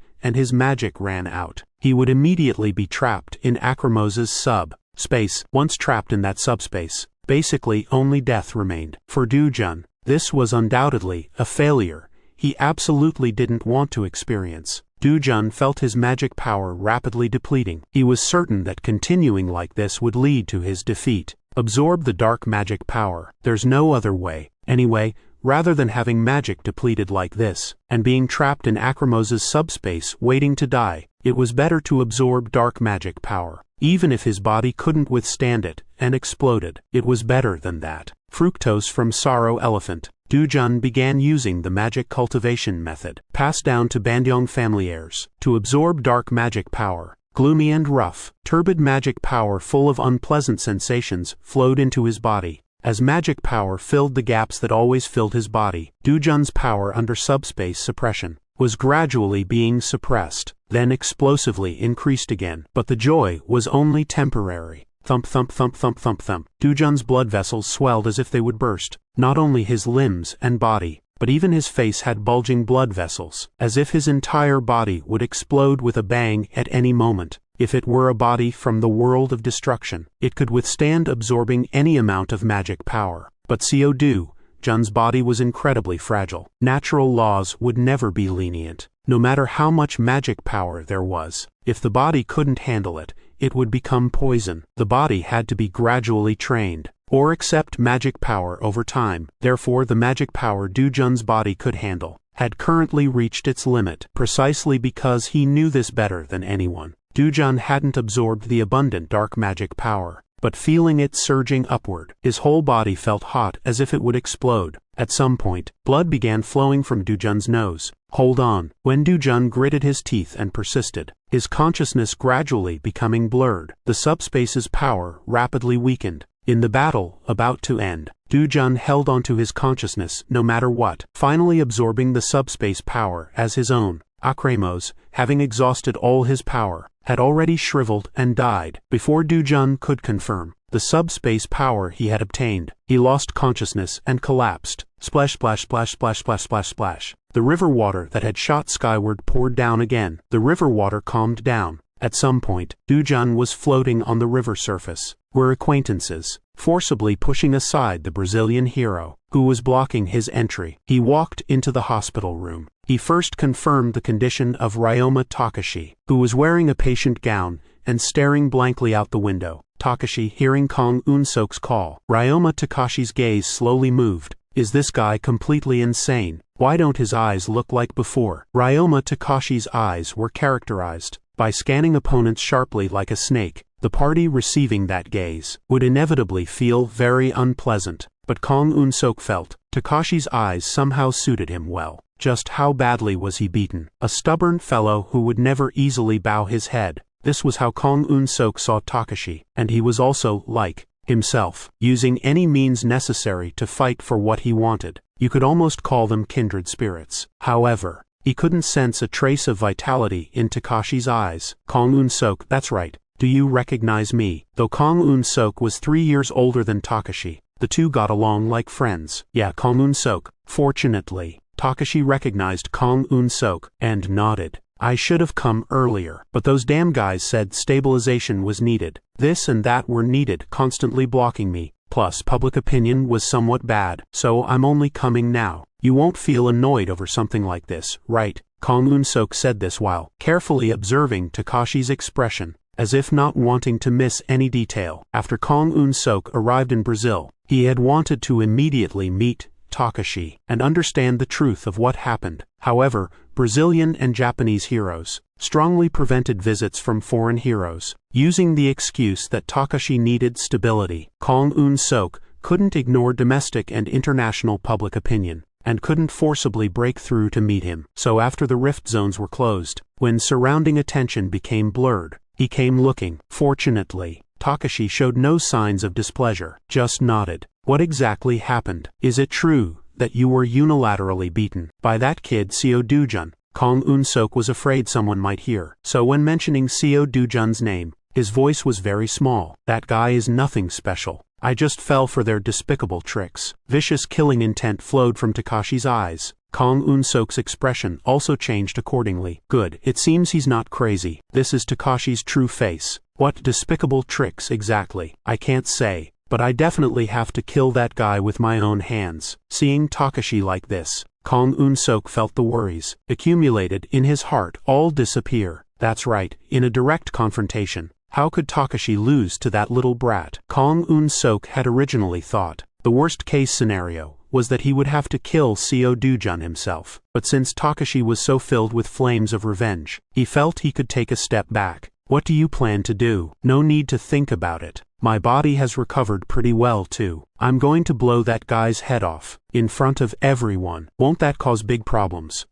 and his magic ran out, he would immediately be trapped in Akramos's sub-space. Once trapped in that subspace, basically only death remained. For Dujun, this was undoubtedly a failure he absolutely didn't want to experience. Dujun felt his magic power rapidly depleting. He was certain that continuing like this would lead to his defeat. Absorb the dark magic power. There's no other way. Anyway, rather than having magic depleted like this, and being trapped in Akramos's subspace waiting to die, it was better to absorb dark magic power. Even if his body couldn't withstand it and exploded, it was better than that. Fructose from Sorrow Elephant. Dujun began using the magic cultivation method, passed down to Bandyong family heirs, to absorb dark magic power. Gloomy and rough, turbid magic power full of unpleasant sensations flowed into his body. As magic power filled the gaps that always filled his body, Dujun's power under subspace suppression was gradually being suppressed, then explosively increased again. But the joy was only temporary. Thump thump thump thump thump thump. Dujun's blood vessels swelled as if they would burst. Not only his limbs and body, but even his face had bulging blood vessels, as if his entire body would explode with a bang at any moment. If it were a body from the world of destruction, it could withstand absorbing any amount of magic power. But Dujun's body was incredibly fragile. Natural laws would never be lenient. No matter how much magic power there was, if the body couldn't handle it, it would become poison. The body had to be gradually trained, or accept magic power over time. Therefore, the magic power Dujun's body could handle had currently reached its limit. Precisely because he knew this better than anyone, Dujun hadn't absorbed the abundant dark magic power but feeling it surging upward. His whole body felt hot as if it would explode. At some point, blood began flowing from Dujun's nose. Hold on. When Dujun gritted his teeth and persisted, his consciousness gradually becoming blurred. The subspace's power rapidly weakened. In the battle about to end, Dujun held onto his consciousness no matter what, finally absorbing the subspace power as his own. Akramos, having exhausted all his power, had already shriveled and died before Dujun could confirm the subspace power he had obtained. He lost consciousness and collapsed. Splash, splash, splash, splash, splash, splash, splash. The river water that had shot skyward poured down again. The river water calmed down. At some point, Dujun was floating on the river surface. Were acquaintances, forcibly pushing aside the Brazilian hero, who was blocking his entry. He walked into the hospital room. He first confirmed the condition of Ryoma Takashi, who was wearing a patient gown and staring blankly out the window. Takashi, hearing Kong Unsok's call. Ryoma Takashi's gaze slowly moved. Is this guy completely insane? Why don't his eyes look like before? Ryoma Takashi's eyes were characterized by scanning opponents sharply like a snake. The party receiving that gaze would inevitably feel very unpleasant, but Kong Unsok felt Takashi's eyes somehow suited him well. Just how badly was he beaten? A stubborn fellow who would never easily bow his head. This was how Kong Unsok saw Takashi, and he was also, like himself, using any means necessary to fight for what he wanted. You could almost call them kindred spirits. However, he couldn't sense a trace of vitality in Takashi's eyes. Kong Unsok, that's right. Do you recognize me? Though Kong Unsok was 3 years older than Takashi, the two got along like friends. Yeah, Kong Unsok. Fortunately, Takashi recognized Kong Unsok and nodded. I should have come earlier, but those damn guys said stabilization was needed. This and that were needed, constantly blocking me. Plus, public opinion was somewhat bad, so I'm only coming now. You won't feel annoyed over something like this, right? Kong Unsok said this while carefully observing Takashi's expression, as if not wanting to miss any detail. After Kong Unsok arrived in Brazil, he had wanted to immediately meet Takashi and understand the truth of what happened. However, Brazilian and Japanese heroes strongly prevented visits from foreign heroes, using the excuse that Takashi needed stability. Kong Unsok couldn't ignore domestic and international public opinion, and couldn't forcibly break through to meet him. So after the rift zones were closed, when surrounding attention became blurred, he came looking. Fortunately, Takashi showed no signs of displeasure, just nodded. What exactly happened? Is it true that you were unilaterally beaten by that kid Seo Dujun? Kong Unsok was afraid someone might hear, so when mentioning Seo Dujun's name, his voice was very small. That guy is nothing special. I just fell for their despicable tricks. Vicious killing intent flowed from Takashi's eyes. Kong Unsok's expression also changed accordingly. Good, it seems he's not crazy. This is Takashi's true face. What despicable tricks exactly? I can't say, but I definitely have to kill that guy with my own hands. Seeing Takashi like this, Kong Unsok felt the worries accumulated in his heart all disappear. That's right, in a direct confrontation, how could Takashi lose to that little brat? Kong Unsok had originally thought the worst-case scenario was that he would have to kill Seo Dujun himself. But since Takashi was so filled with flames of revenge, he felt he could take a step back. What do you plan to do? No need to think about it. My body has recovered pretty well too. I'm going to blow that guy's head off, in front of everyone. Won't that cause big problems?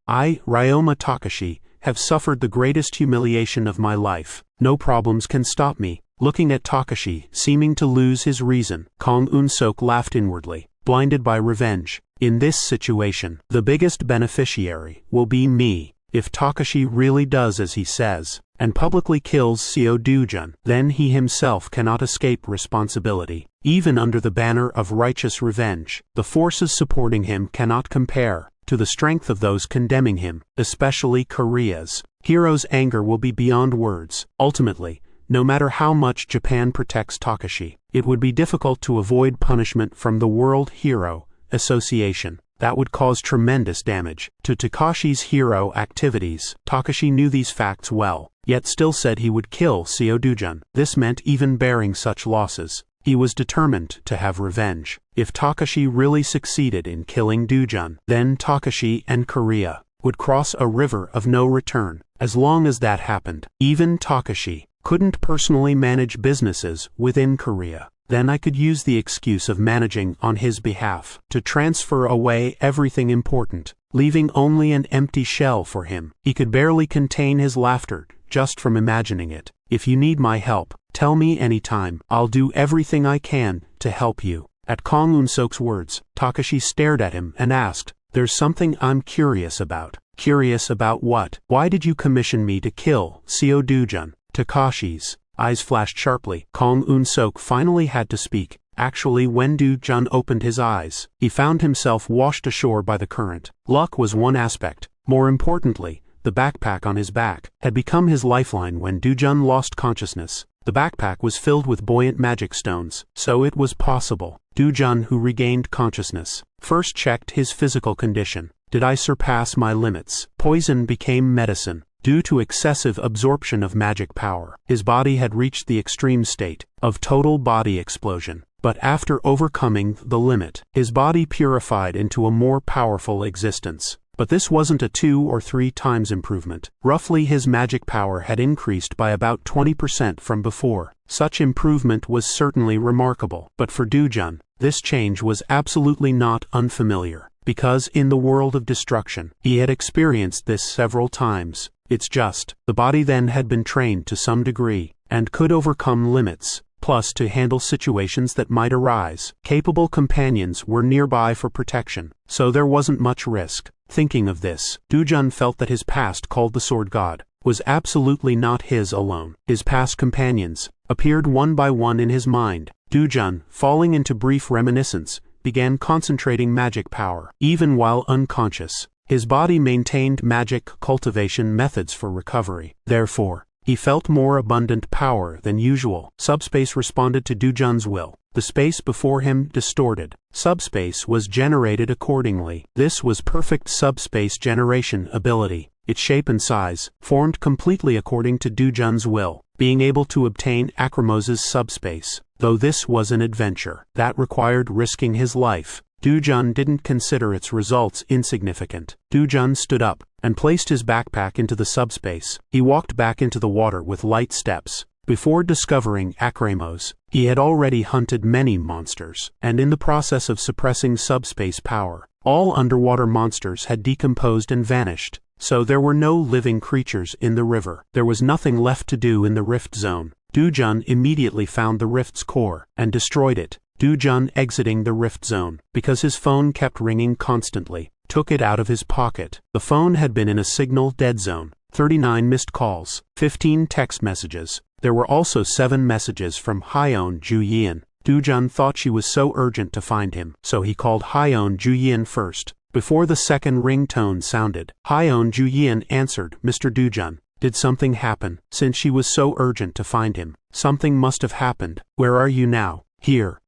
I, Ryoma Takashi, have suffered the greatest humiliation of my life. No problems can stop me. Looking at Takashi, seeming to lose his reason, Kong Unsok laughed inwardly, blinded by revenge. In this situation, the biggest beneficiary will be me. If Takashi really does as he says, and publicly kills Seo Dujun, then he himself cannot escape responsibility. Even under the banner of righteous revenge, the forces supporting him cannot compare to the strength of those condemning him, especially Korea's hero's anger will be beyond words. Ultimately, no matter how much Japan protects Takashi, it would be difficult to avoid punishment from the World Hero Association. That would cause tremendous damage to Takashi's hero activities. Takashi knew these facts well, yet still said he would kill Seo Dujun. This meant even bearing such losses, he was determined to have revenge. If Takashi really succeeded in killing Dujun, then Takashi and Korea would cross a river of no return. As long as that happened, even Takashi couldn't personally manage businesses within Korea. Then I could use the excuse of managing on his behalf to transfer away everything important, leaving only an empty shell for him. He could barely contain his laughter just from imagining it. If you need my help, tell me anytime. I'll do everything I can to help you. At Kang Eun-sok's words, Takashi stared at him and asked, "There's something I'm curious about." "Curious about what? Why did you commission me to kill Seo Do-jun?" Takashi's eyes flashed sharply. Kang Eun-sok finally had to speak. Actually, when Do-jun opened his eyes, he found himself washed ashore by the current. Luck was one aspect. More importantly, the backpack on his back had become his lifeline when Do-jun lost consciousness. The backpack was filled with buoyant magic stones, so it was possible. Do-jun, who regained consciousness, first checked his physical condition. Did I surpass my limits? Poison became medicine. Due to excessive absorption of magic power, his body had reached the extreme state of total body explosion. But after overcoming the limit, his body purified into a more powerful existence. But this wasn't a 2 or 3 times improvement. Roughly, his magic power had increased by about 20% from before. Such improvement was certainly remarkable. But for Do-jun, this change was absolutely not unfamiliar, because in the world of destruction, he had experienced this several times. It's just, the body then had been trained to some degree, and could overcome limits, plus to handle situations that might arise. Capable companions were nearby for protection, so there wasn't much risk. Thinking of this, Do-jun felt that his past, called the Sword God, was absolutely not his alone. His past companions appeared one by one in his mind. Do-jun, falling into brief reminiscence, began concentrating magic power. Even while unconscious, his body maintained magic cultivation methods for recovery. Therefore, he felt more abundant power than usual. Subspace responded to Do-jun's will. The space before him distorted. Subspace was generated accordingly. This was perfect subspace generation ability. Its shape and size formed completely according to Do-jun's will, being able to obtain Acromos's subspace. Though this was an adventure that required risking his life, Do-jun didn't consider its results insignificant. Do-jun stood up and placed his backpack into the subspace. He walked back into the water with light steps. Before discovering Acromos, he had already hunted many monsters, and in the process of suppressing subspace power, all underwater monsters had decomposed and vanished, so there were no living creatures in the river. There was nothing left to do in the rift zone. Do-jun immediately found the rift's core and destroyed it. Do-jun, exiting the rift zone, because his phone kept ringing constantly, took it out of his pocket. The phone had been in a signal dead zone. 39 missed calls, 15 text messages. There were also 7 messages from Hyeon Ju-yeon. Do-jun thought she was so urgent to find him, so he called Hyeon Ju-yeon first. Before the second ringtone sounded, Hyeon Ju-yeon answered, "Mr. Do-jun, did something happen? Since she was so urgent to find him, something must have happened. Where are you now?" Here.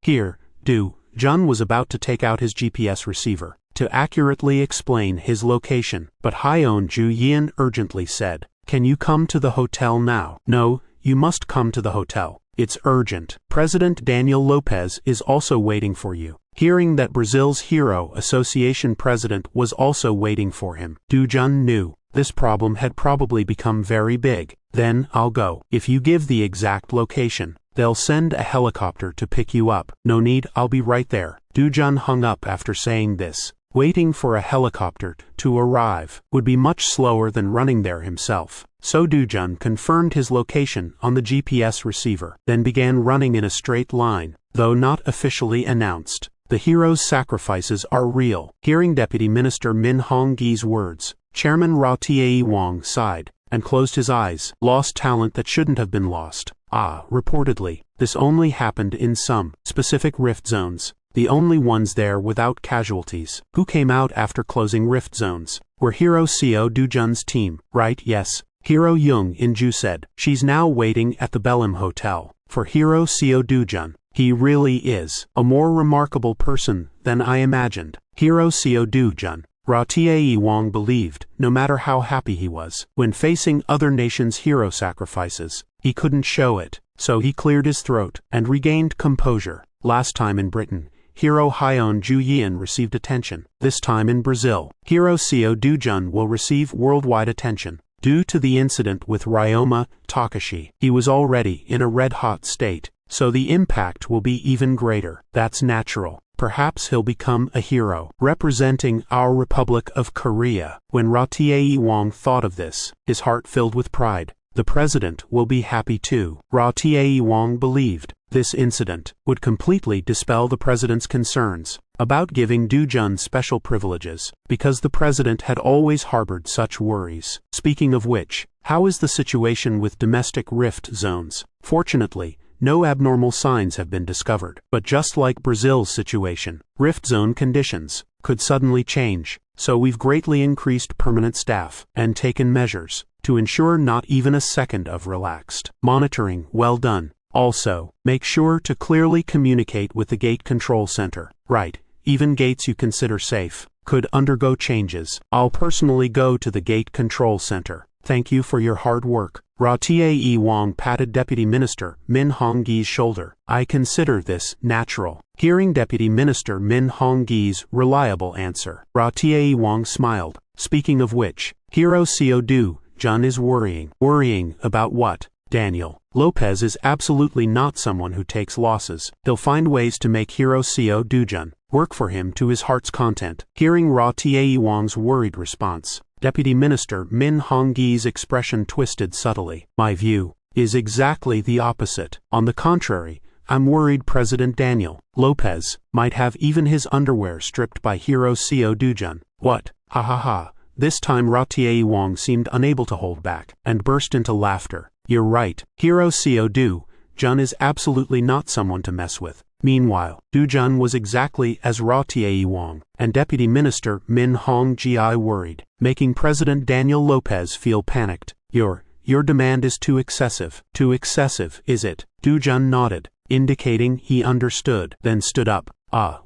Do-jun was about to take out his GPS receiver to accurately explain his location, but Hyeon Ju-yeon urgently said, "Can you come to the hotel now?" "No, you must come to the hotel. It's urgent. President Daniel Lopez is also waiting for you." Hearing that Brazil's Hero Association president was also waiting for him, Do-jun knew this problem had probably become very big. "Then I'll go. If you give the exact location, they'll send a helicopter to pick you up." "No need, I'll be right there." Do-jun hung up after saying this. Waiting for a helicopter to arrive would be much slower than running there himself. So Do-jun confirmed his location on the GPS receiver, then began running in a straight line, though not officially announced. The hero's sacrifices are real. Hearing Deputy Minister Min Hong-gi's words, Chairman Ra Tae-wong sighed and closed his eyes. Lost talent that shouldn't have been lost. Reportedly, this only happened in some specific rift zones, the only ones there without casualties. Who came out after closing rift zones? Were Hero Seo Do-jun's team, right? Yes. Hero Young-in-ju said. She's now waiting at the Belem Hotel for Hero Seo Do-jun. He really is a more remarkable person than I imagined. Hero Seo Do-jun. Ra Tae-wong believed, no matter how happy he was, when facing other nations' hero sacrifices, he couldn't show it, so he cleared his throat and regained composure. Last time in Britain, Hero Hyeon Ju-yeon received attention. This time in Brazil, Hero Seo Do-jun will receive worldwide attention. Due to the incident with Ryoma Takashi, he was already in a red-hot state, so the impact will be even greater. That's natural. Perhaps he'll become a hero, representing our Republic of Korea. When Ra Tae-wong thought of this, his heart filled with pride. The president will be happy too. Ra Tae-wong believed this incident would completely dispel the president's concerns about giving Do-jun special privileges, because the president had always harbored such worries. Speaking of which, how is the situation with domestic rift zones? Fortunately, no abnormal signs have been discovered, but just like Brazil's situation, rift zone conditions could suddenly change, so we've greatly increased permanent staff and taken measures to ensure not even a second of relaxed monitoring. Well done. Also, make sure to clearly communicate with the gate control center. Right, even gates you consider safe could undergo changes. I'll personally go to the gate control center. Thank you for your hard work. Ra Tae-wong patted Deputy Minister Min Hong-gi's shoulder. I consider this natural. Hearing Deputy Minister Min Hong-gi's reliable answer, Ra Tae-wong smiled. Speaking of which, Hero Seo Do-jun is worrying. Worrying about what? Daniel Lopez is absolutely not someone who takes losses. He'll find ways to make Hero Seo Do-jun work for him to his heart's content. Hearing Ra Tae-wong's worried response, Deputy Minister Min Hong-gi's expression twisted subtly. My view is exactly the opposite. On the contrary, I'm worried President Daniel Lopez might have even his underwear stripped by Hero Seo Do-jun. What? Ha ha ha. This time Ra Tae-wong seemed unable to hold back, and burst into laughter. You're right. Hero Seo Do-jun is absolutely not someone to mess with. Meanwhile, Do-jun was exactly as Ra Tae-wong and Deputy Minister Min Hong-gi worried, making President Daniel Lopez feel panicked. Your demand is too excessive. Too excessive, is it? Do-jun nodded, indicating he understood, then stood up.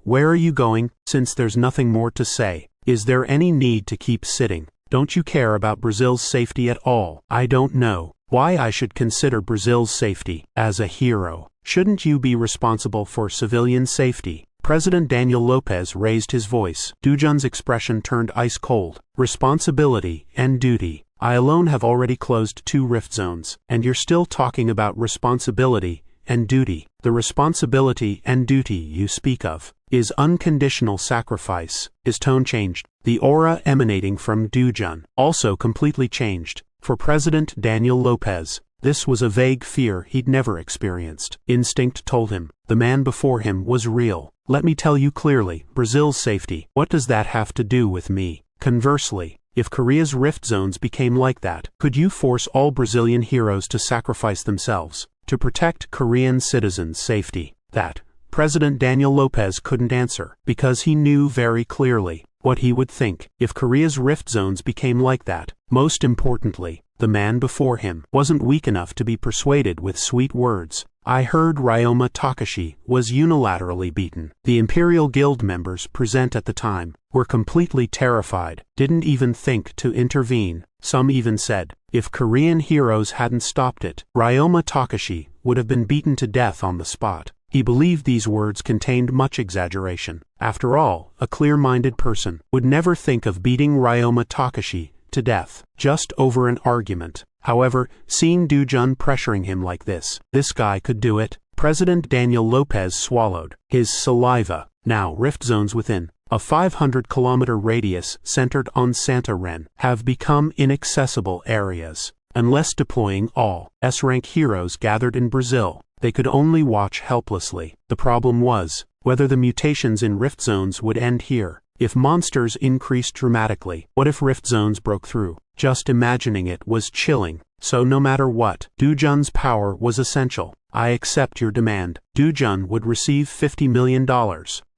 Where are you going? Since there's nothing more to say, is there any need to keep sitting? Don't you care about Brazil's safety at all? I don't know why I should consider Brazil's safety. As a hero, shouldn't you be responsible for civilian safety? President Daniel Lopez raised his voice. Do-jun's expression turned ice cold. Responsibility and duty. I alone have already closed 2 rift zones, and you're still talking about responsibility and duty. The responsibility and duty you speak of is unconditional sacrifice. His tone changed. The aura emanating from Do-jun also completely changed. For President Daniel Lopez, this was a vague fear he'd never experienced. Instinct told him the man before him was real. Let me tell you clearly, Brazil's safety. What does that have to do with me? Conversely, if Korea's rift zones became like that, could you force all Brazilian heroes to sacrifice themselves to protect Korean citizens' safety? That President Daniel Lopez couldn't answer, because he knew very clearly what he would think if Korea's rift zones became like that. Most importantly, the man before him wasn't weak enough to be persuaded with sweet words. I heard Ryoma Takashi was unilaterally beaten. The Imperial Guild members present at the time were completely terrified, didn't even think to intervene. Some even said, if Korean heroes hadn't stopped it, Ryoma Takashi would have been beaten to death on the spot. He believed these words contained much exaggeration. After all, a clear-minded person would never think of beating Ryoma Takashi to death just over an argument. However, seeing Do-jun pressuring him like this guy could do it. President Daniel Lopez swallowed his saliva. Now rift zones within a 500-kilometer radius centered on Santa-Ren have become inaccessible areas. Unless deploying all S-rank heroes gathered in Brazil, they could only watch helplessly. The problem was whether the mutations in rift zones would end here. If monsters increased dramatically, what if rift zones broke through? Just imagining it was chilling. So no matter what, Do-jun's power was essential. I accept your demand. Do-jun would receive $50 million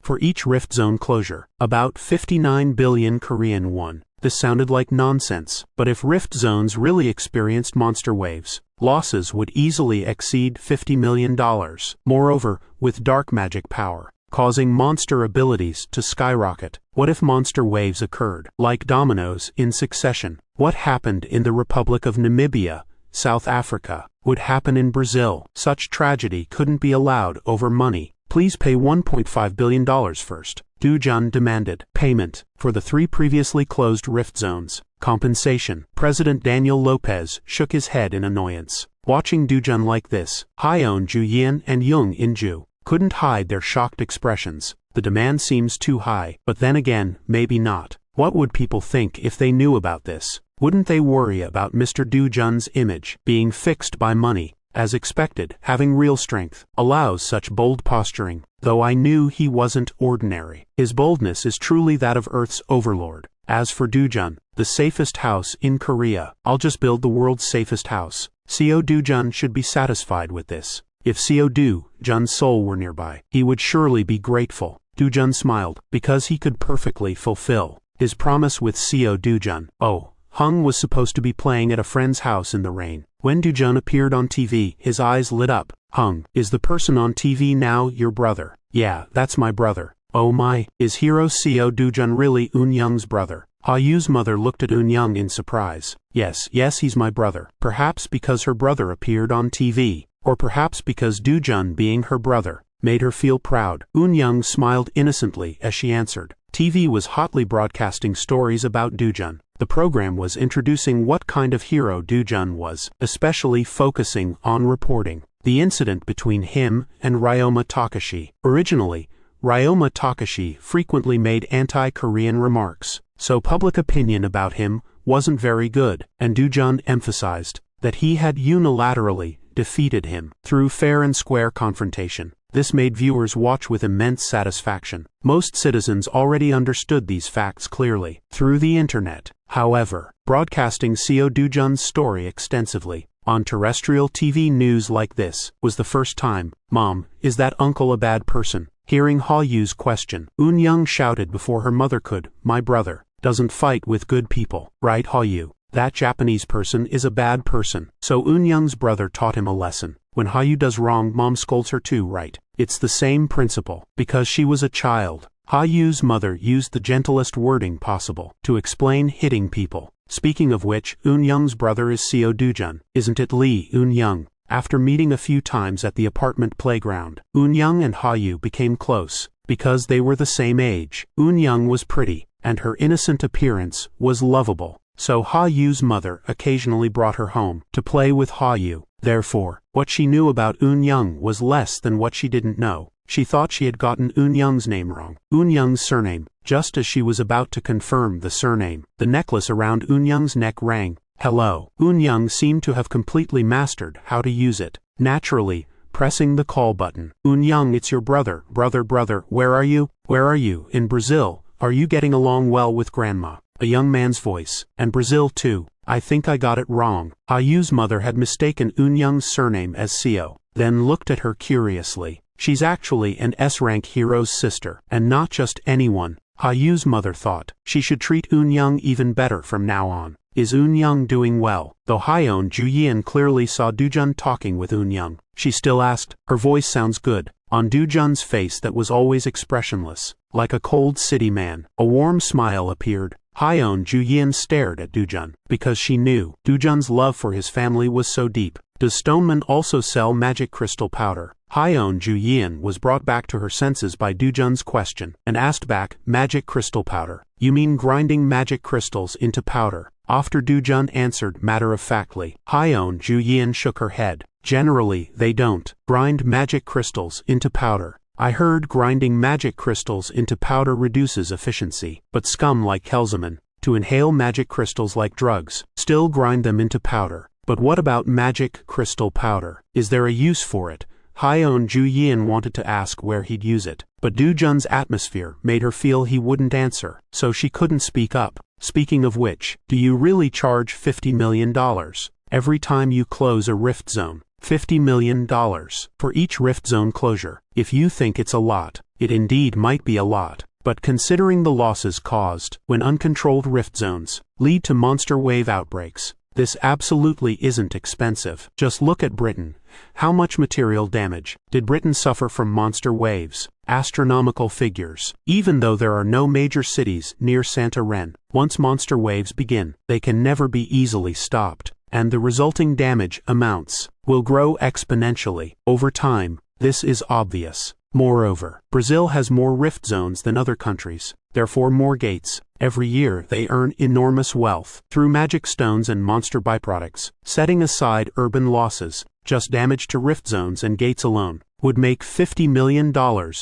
for each rift zone closure, about 59 billion Korean won. This sounded like nonsense, but if rift zones really experienced monster waves, losses would easily exceed $50 million. Moreover, with dark magic power causing monster abilities to skyrocket, what if monster waves occurred like dominoes in succession? What happened in the Republic of Namibia, South Africa, would happen in Brazil. Such tragedy couldn't be allowed over money. Please pay $1.5 billion first. Dujun demanded. Payment for the 3 previously closed rift zones. Compensation. President Daniel Lopez shook his head in annoyance. Watching Dujun like this, Hyeon Ju-yin and Young In-ju couldn't hide their shocked expressions. The demand seems too high, but then again, maybe not. What would people think if they knew about this? Wouldn't they worry about Mr. Dujun's image being fixed by money? As expected, having real strength allows such bold posturing, though I knew he wasn't ordinary. His boldness is truly that of Earth's overlord. As for Dujun, the safest house in Korea, I'll just build the world's safest house. Seo Dujun should be satisfied with this. If Seo Dujun's soul were nearby, he would surely be grateful. Dujun smiled, because he could perfectly fulfill his promise with Seo Dujun. Oh, Hung was supposed to be playing at a friend's house in the rain. When Dujun appeared on TV, his eyes lit up. Hung, is the person on TV now your brother? Yeah, that's my brother. Oh my, is hero Seo Dujun really Eun-young's brother? Ha-yu's mother looked at Eun-young in surprise. Yes, he's my brother. Perhaps because her brother appeared on TV, or perhaps because Dujun being her brother made her feel proud. Eun-young smiled innocently as she answered. TV was hotly broadcasting stories about Dujun. The program was introducing what kind of hero Dujun was, especially focusing on reporting the incident between him and Ryoma Takashi. Originally, Ryoma Takashi frequently made anti-Korean remarks, so public opinion about him wasn't very good, and Dujun emphasized that he had unilaterally defeated him through fair and square confrontation. This made viewers watch with immense satisfaction. Most citizens already understood these facts clearly through the internet. However, broadcasting Seo Dujun's story extensively on terrestrial TV news like this was the first time. Mom, is that uncle a bad person? Hearing Ha-yu's question, Eun-young shouted before her mother could, my brother doesn't fight with good people, right Ha-yu? That Japanese person is a bad person. So Eun-young's brother taught him a lesson. When Ha-yu does wrong, mom scolds her too, right? It's the same principle. Because she was a child, Ha-yu's mother used the gentlest wording possible to explain hitting people. Speaking of which, Eun-young's brother is Seo Dujun, isn't it Lee Eun-young? After meeting a few times at the apartment playground, Eun-young and Ha-yu became close because they were the same age. Eun-young was pretty, and her innocent appearance was lovable. So Ha-yu's mother occasionally brought her home to play with Ha-yu. Therefore, what she knew about Eun-young was less than what she didn't know. She thought she had gotten Eun-young's name wrong. Eun-young's surname. Just as she was about to confirm the surname, the necklace around Eun-young's neck rang. Hello. Eun-young seemed to have completely mastered how to use it. Naturally, pressing the call button. Eun-young, it's your brother. Brother, where are you? Where are you? In Brazil. Are you getting along well with grandma? A young man's voice. And Brazil too. I think I got it wrong. Ha-yu's mother had mistaken Eun-young's surname as Seo, then looked at her curiously. She's actually an S-rank hero's sister, and not just anyone. Ha-yu's mother thought she should treat Eun-young even better from now on. Is Eun-young doing well? Though Hyeon Ju-yin clearly saw Dujun talking with Eun-young, she still asked. Her voice sounds good. On Dujun's face that was always expressionless, like a cold city man, a warm smile appeared. Hyeon Ju-yin stared at Dujun, because she knew Dujun's love for his family was so deep. Does Stoneman also sell magic crystal powder? Hyeon Ju-yin was brought back to her senses by Dujun's question, and asked back, magic crystal powder? You mean grinding magic crystals into powder? After Dujun answered matter-of-factly, Hyeon Ju-yin shook her head. Generally, they don't grind magic crystals into powder. I heard grinding magic crystals into powder reduces efficiency, but scum like Kelzaman, to inhale magic crystals like drugs, still grind them into powder. But what about magic crystal powder? Is there a use for it? Hyeon Ju-yin wanted to ask where he'd use it, but Dujun's atmosphere made her feel he wouldn't answer, so she couldn't speak up. Speaking of which, do you really charge $50 million every time you close a rift zone? $50 million for each rift zone closure. If you think it's a lot, it indeed might be a lot. But considering the losses caused when uncontrolled rift zones lead to monster wave outbreaks, this absolutely isn't expensive. Just look at Britain. How much material damage did Britain suffer from monster waves? Astronomical figures. Even though there are no major cities near Santa Ren, once monster waves begin, they can never be easily stopped, and the resulting damage amounts will grow exponentially over time. This is obvious. Moreover, Brazil has more rift zones than other countries, therefore more gates. Every year they earn enormous wealth through magic stones and monster byproducts. Setting aside urban losses, just damage to rift zones and gates alone would make $50 million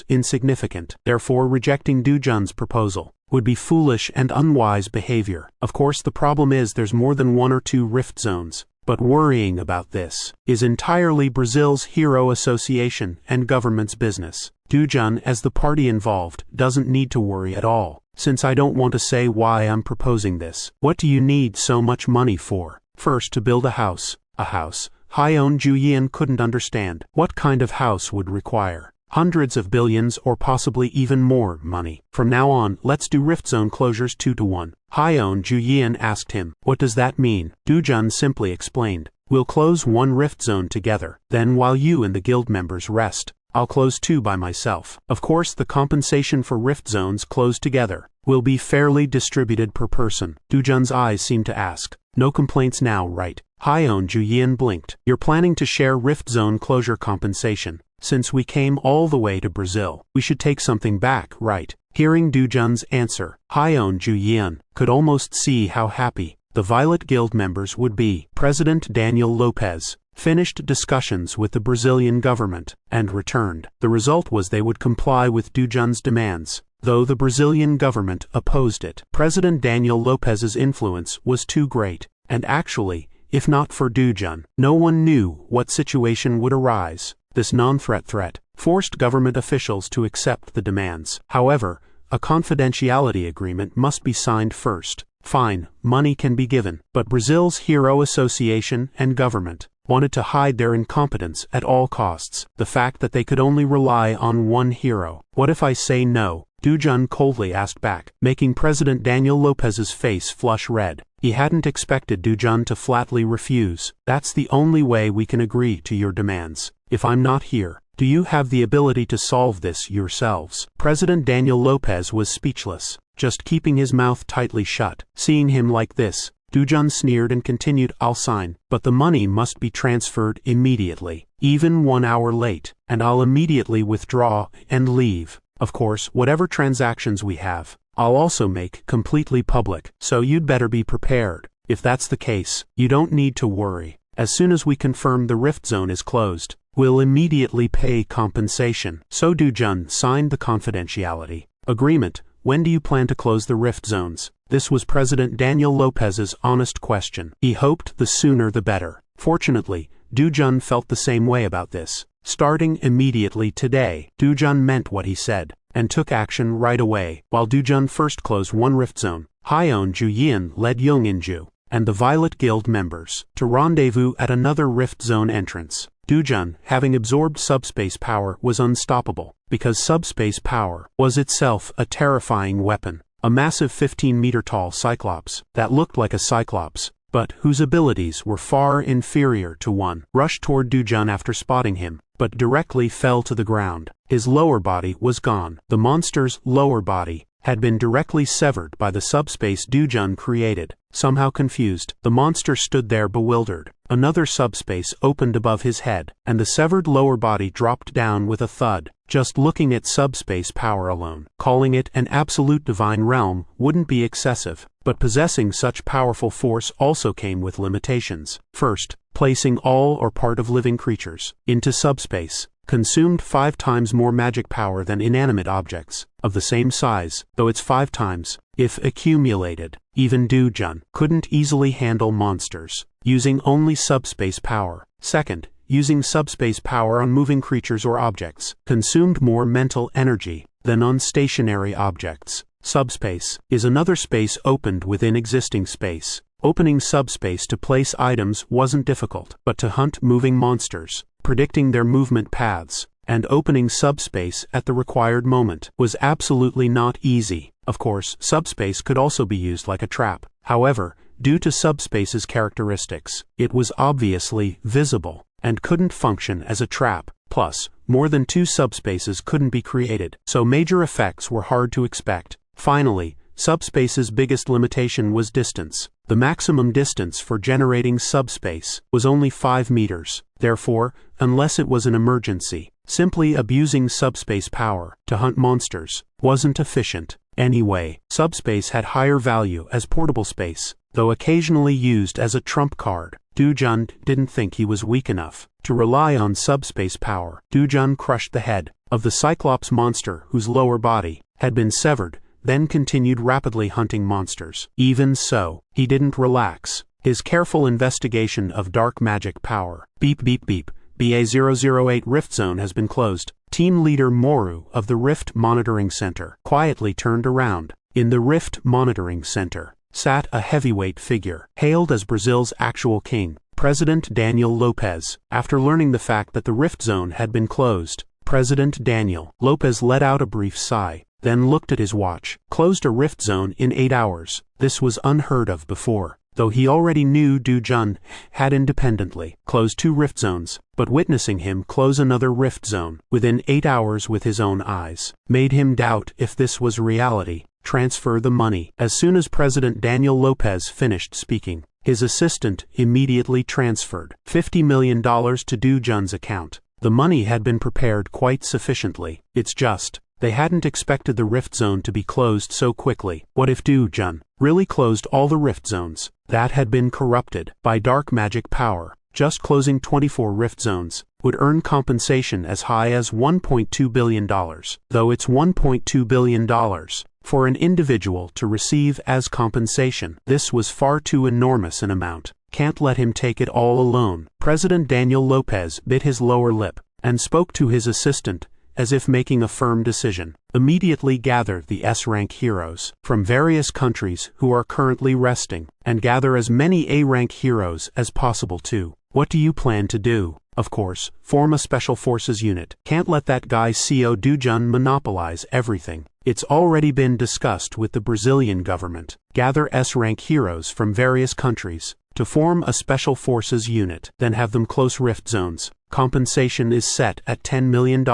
insignificant. Therefore, rejecting Dujun's proposal would be foolish and unwise behavior. Of course, the problem is there's more than 1 or 2 rift zones. But worrying about this is entirely Brazil's Hero Association and government's business. Dujun, as the party involved, doesn't need to worry at all, since I don't want to say why I'm proposing this. What do you need so much money for? First, to build a house. A house. Hyeon Juyin couldn't understand. What kind of house would require hundreds of billions or possibly even more money? From now on, let's do rift zone closures 2 to 1. Hyeon Juyin asked him, what does that mean? Dujun simply explained, we'll close 1 rift zone together, then while you and the guild members rest, I'll close 2 by myself. Of course, the compensation for rift zones closed together will be fairly distributed per person. Dujun's eyes seemed to ask, no complaints now, right? Hyeon Juyin blinked. You're planning to share rift zone closure compensation. Since we came all the way to Brazil, we should take something back, right? Hearing Dujun's answer, Hyeon Juyin could almost see how happy the Violet Guild members would be. President Daniel Lopez finished discussions with the Brazilian government and returned. The result was they would comply with Dujun's demands, though the Brazilian government opposed it. President Daniel Lopez's influence was too great, and actually, if not for Dujun, no one knew what situation would arise. This non-threat threat forced government officials to accept the demands. However, a confidentiality agreement must be signed first. Fine, money can be given, but Brazil's Hero Association and government wanted to hide their incompetence at all costs, the fact that they could only rely on one hero. What if I say no? Dujun coldly asked back, making President Daniel Lopez's face flush red. He hadn't expected Dujun to flatly refuse. That's the only way we can agree to your demands. If I'm not here, do you have the ability to solve this yourselves? President Daniel Lopez was speechless, just keeping his mouth tightly shut. Seeing him like this, Dujun sneered and continued, I'll sign, but the money must be transferred immediately, even 1 hour late, and I'll immediately withdraw and leave. Of course, whatever transactions we have, I'll also make completely public, so you'd better be prepared. If that's the case, you don't need to worry. As soon as we confirm the rift zone is closed, we'll immediately pay compensation. So Dujun signed the confidentiality agreement. When do you plan to close the rift zones? This was President Daniel Lopez's honest question. He hoped the sooner the better. Fortunately, Dujun felt the same way about this. Starting immediately today, Dujun meant what he said, and took action right away. While Dujun first closed 1 rift zone, Hyeon Juyin led Yoonginju and the Violet Guild members to rendezvous at another rift zone entrance. Dujun, having absorbed subspace power, was unstoppable, because subspace power was itself a terrifying weapon. A massive 15-meter-tall cyclops that looked like a cyclops, but whose abilities were far inferior to one, rushed toward Dujun after spotting him, but directly fell to the ground. His lower body was gone. The monster's lower body had been directly severed by the subspace Dujun created. Somehow confused, the monster stood there bewildered. Another subspace opened above his head, and the severed lower body dropped down with a thud. Just looking at subspace power alone, calling it an absolute divine realm wouldn't be excessive, but possessing such powerful force also came with limitations. First, placing all or part of living creatures into subspace consumed 5 times more magic power than inanimate objects of the same size, though it's 5 times, if accumulated. Even Dujun couldn't easily handle monsters using only subspace power. Second, using subspace power on moving creatures or objects consumed more mental energy than on stationary objects. Subspace is another space opened within existing space. Opening subspace to place items wasn't difficult, but to hunt moving monsters, predicting their movement paths, and opening subspace at the required moment was absolutely not easy. Of course, subspace could also be used like a trap. However, due to subspace's characteristics, it was obviously visible and couldn't function as a trap. Plus, more than 2 subspaces couldn't be created, so major effects were hard to expect. Finally, subspace's biggest limitation was distance. The maximum distance for generating subspace was only 5 meters. Therefore, unless it was an emergency, Simply abusing subspace power to hunt monsters wasn't efficient. Anyway, subspace had higher value as portable space, though occasionally used as a trump card. Dujun didn't think he was weak enough to rely on subspace power. Dujun crushed the head of the Cyclops monster whose lower body had been severed, then continued rapidly hunting monsters. Even so, he didn't relax. His careful investigation of dark magic power. Beep beep beep. BA-008 Rift Zone has been closed. Team leader Moru of the Rift Monitoring Center quietly turned around. In the Rift Monitoring Center sat a heavyweight figure, hailed as Brazil's actual king, President Daniel Lopez. After learning the fact that the Rift Zone had been closed, President Daniel Lopez let out a brief sigh, then looked at his watch. Closed a Rift Zone in 8 hours. This was unheard of before, though he already knew Dujun had independently closed 2 Rift Zones, but witnessing him close another Rift Zone within 8 hours with his own eyes made him doubt if this was reality. Transfer the money. As soon as President Daniel Lopez finished speaking, his assistant immediately transferred $50 million to Dujun's account. The money had been prepared quite sufficiently. It's just, they hadn't expected the Rift Zone to be closed so quickly. What if Dujun really closed all the Rift Zones that had been corrupted by dark magic power? Just closing 24 Rift Zones would earn compensation as high as $1.2 billion, though it's $1.2 billion for an individual to receive as compensation. This was far too enormous an amount. Can't let him take it all alone. President Daniel Lopez bit his lower lip and spoke to his assistant as if making a firm decision. Immediately gather the S-rank heroes from various countries who are currently resting, and gather as many A-rank heroes as possible too. What do you plan to do? Of course, form a special forces unit. Can't let that guy CO Dujun monopolize everything. It's already been discussed with the Brazilian government. Gather S-rank heroes from various countries to form a special forces unit, then have them close Rift Zones. Compensation is set at $10 million.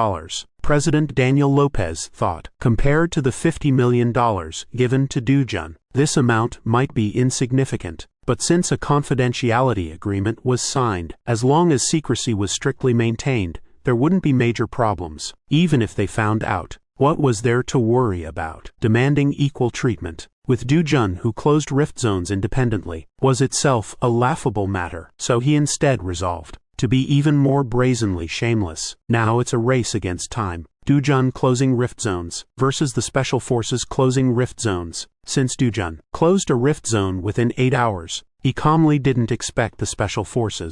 President Daniel Lopez thought. Compared to the $50 million given to Dujun, this amount might be insignificant. But since a confidentiality agreement was signed, as long as secrecy was strictly maintained, there wouldn't be major problems. Even if they found out, what was there to worry about? Demanding equal treatment with Dujun, who closed Rift Zones independently, was itself a laughable matter. So he instead resolved to be even more brazenly shameless. Now it's a race against time. Dujun closing Rift Zones versus the Special Forces closing Rift Zones. Since Dujun closed a Rift Zone within 8 hours, he calmly didn't expect the Special Forces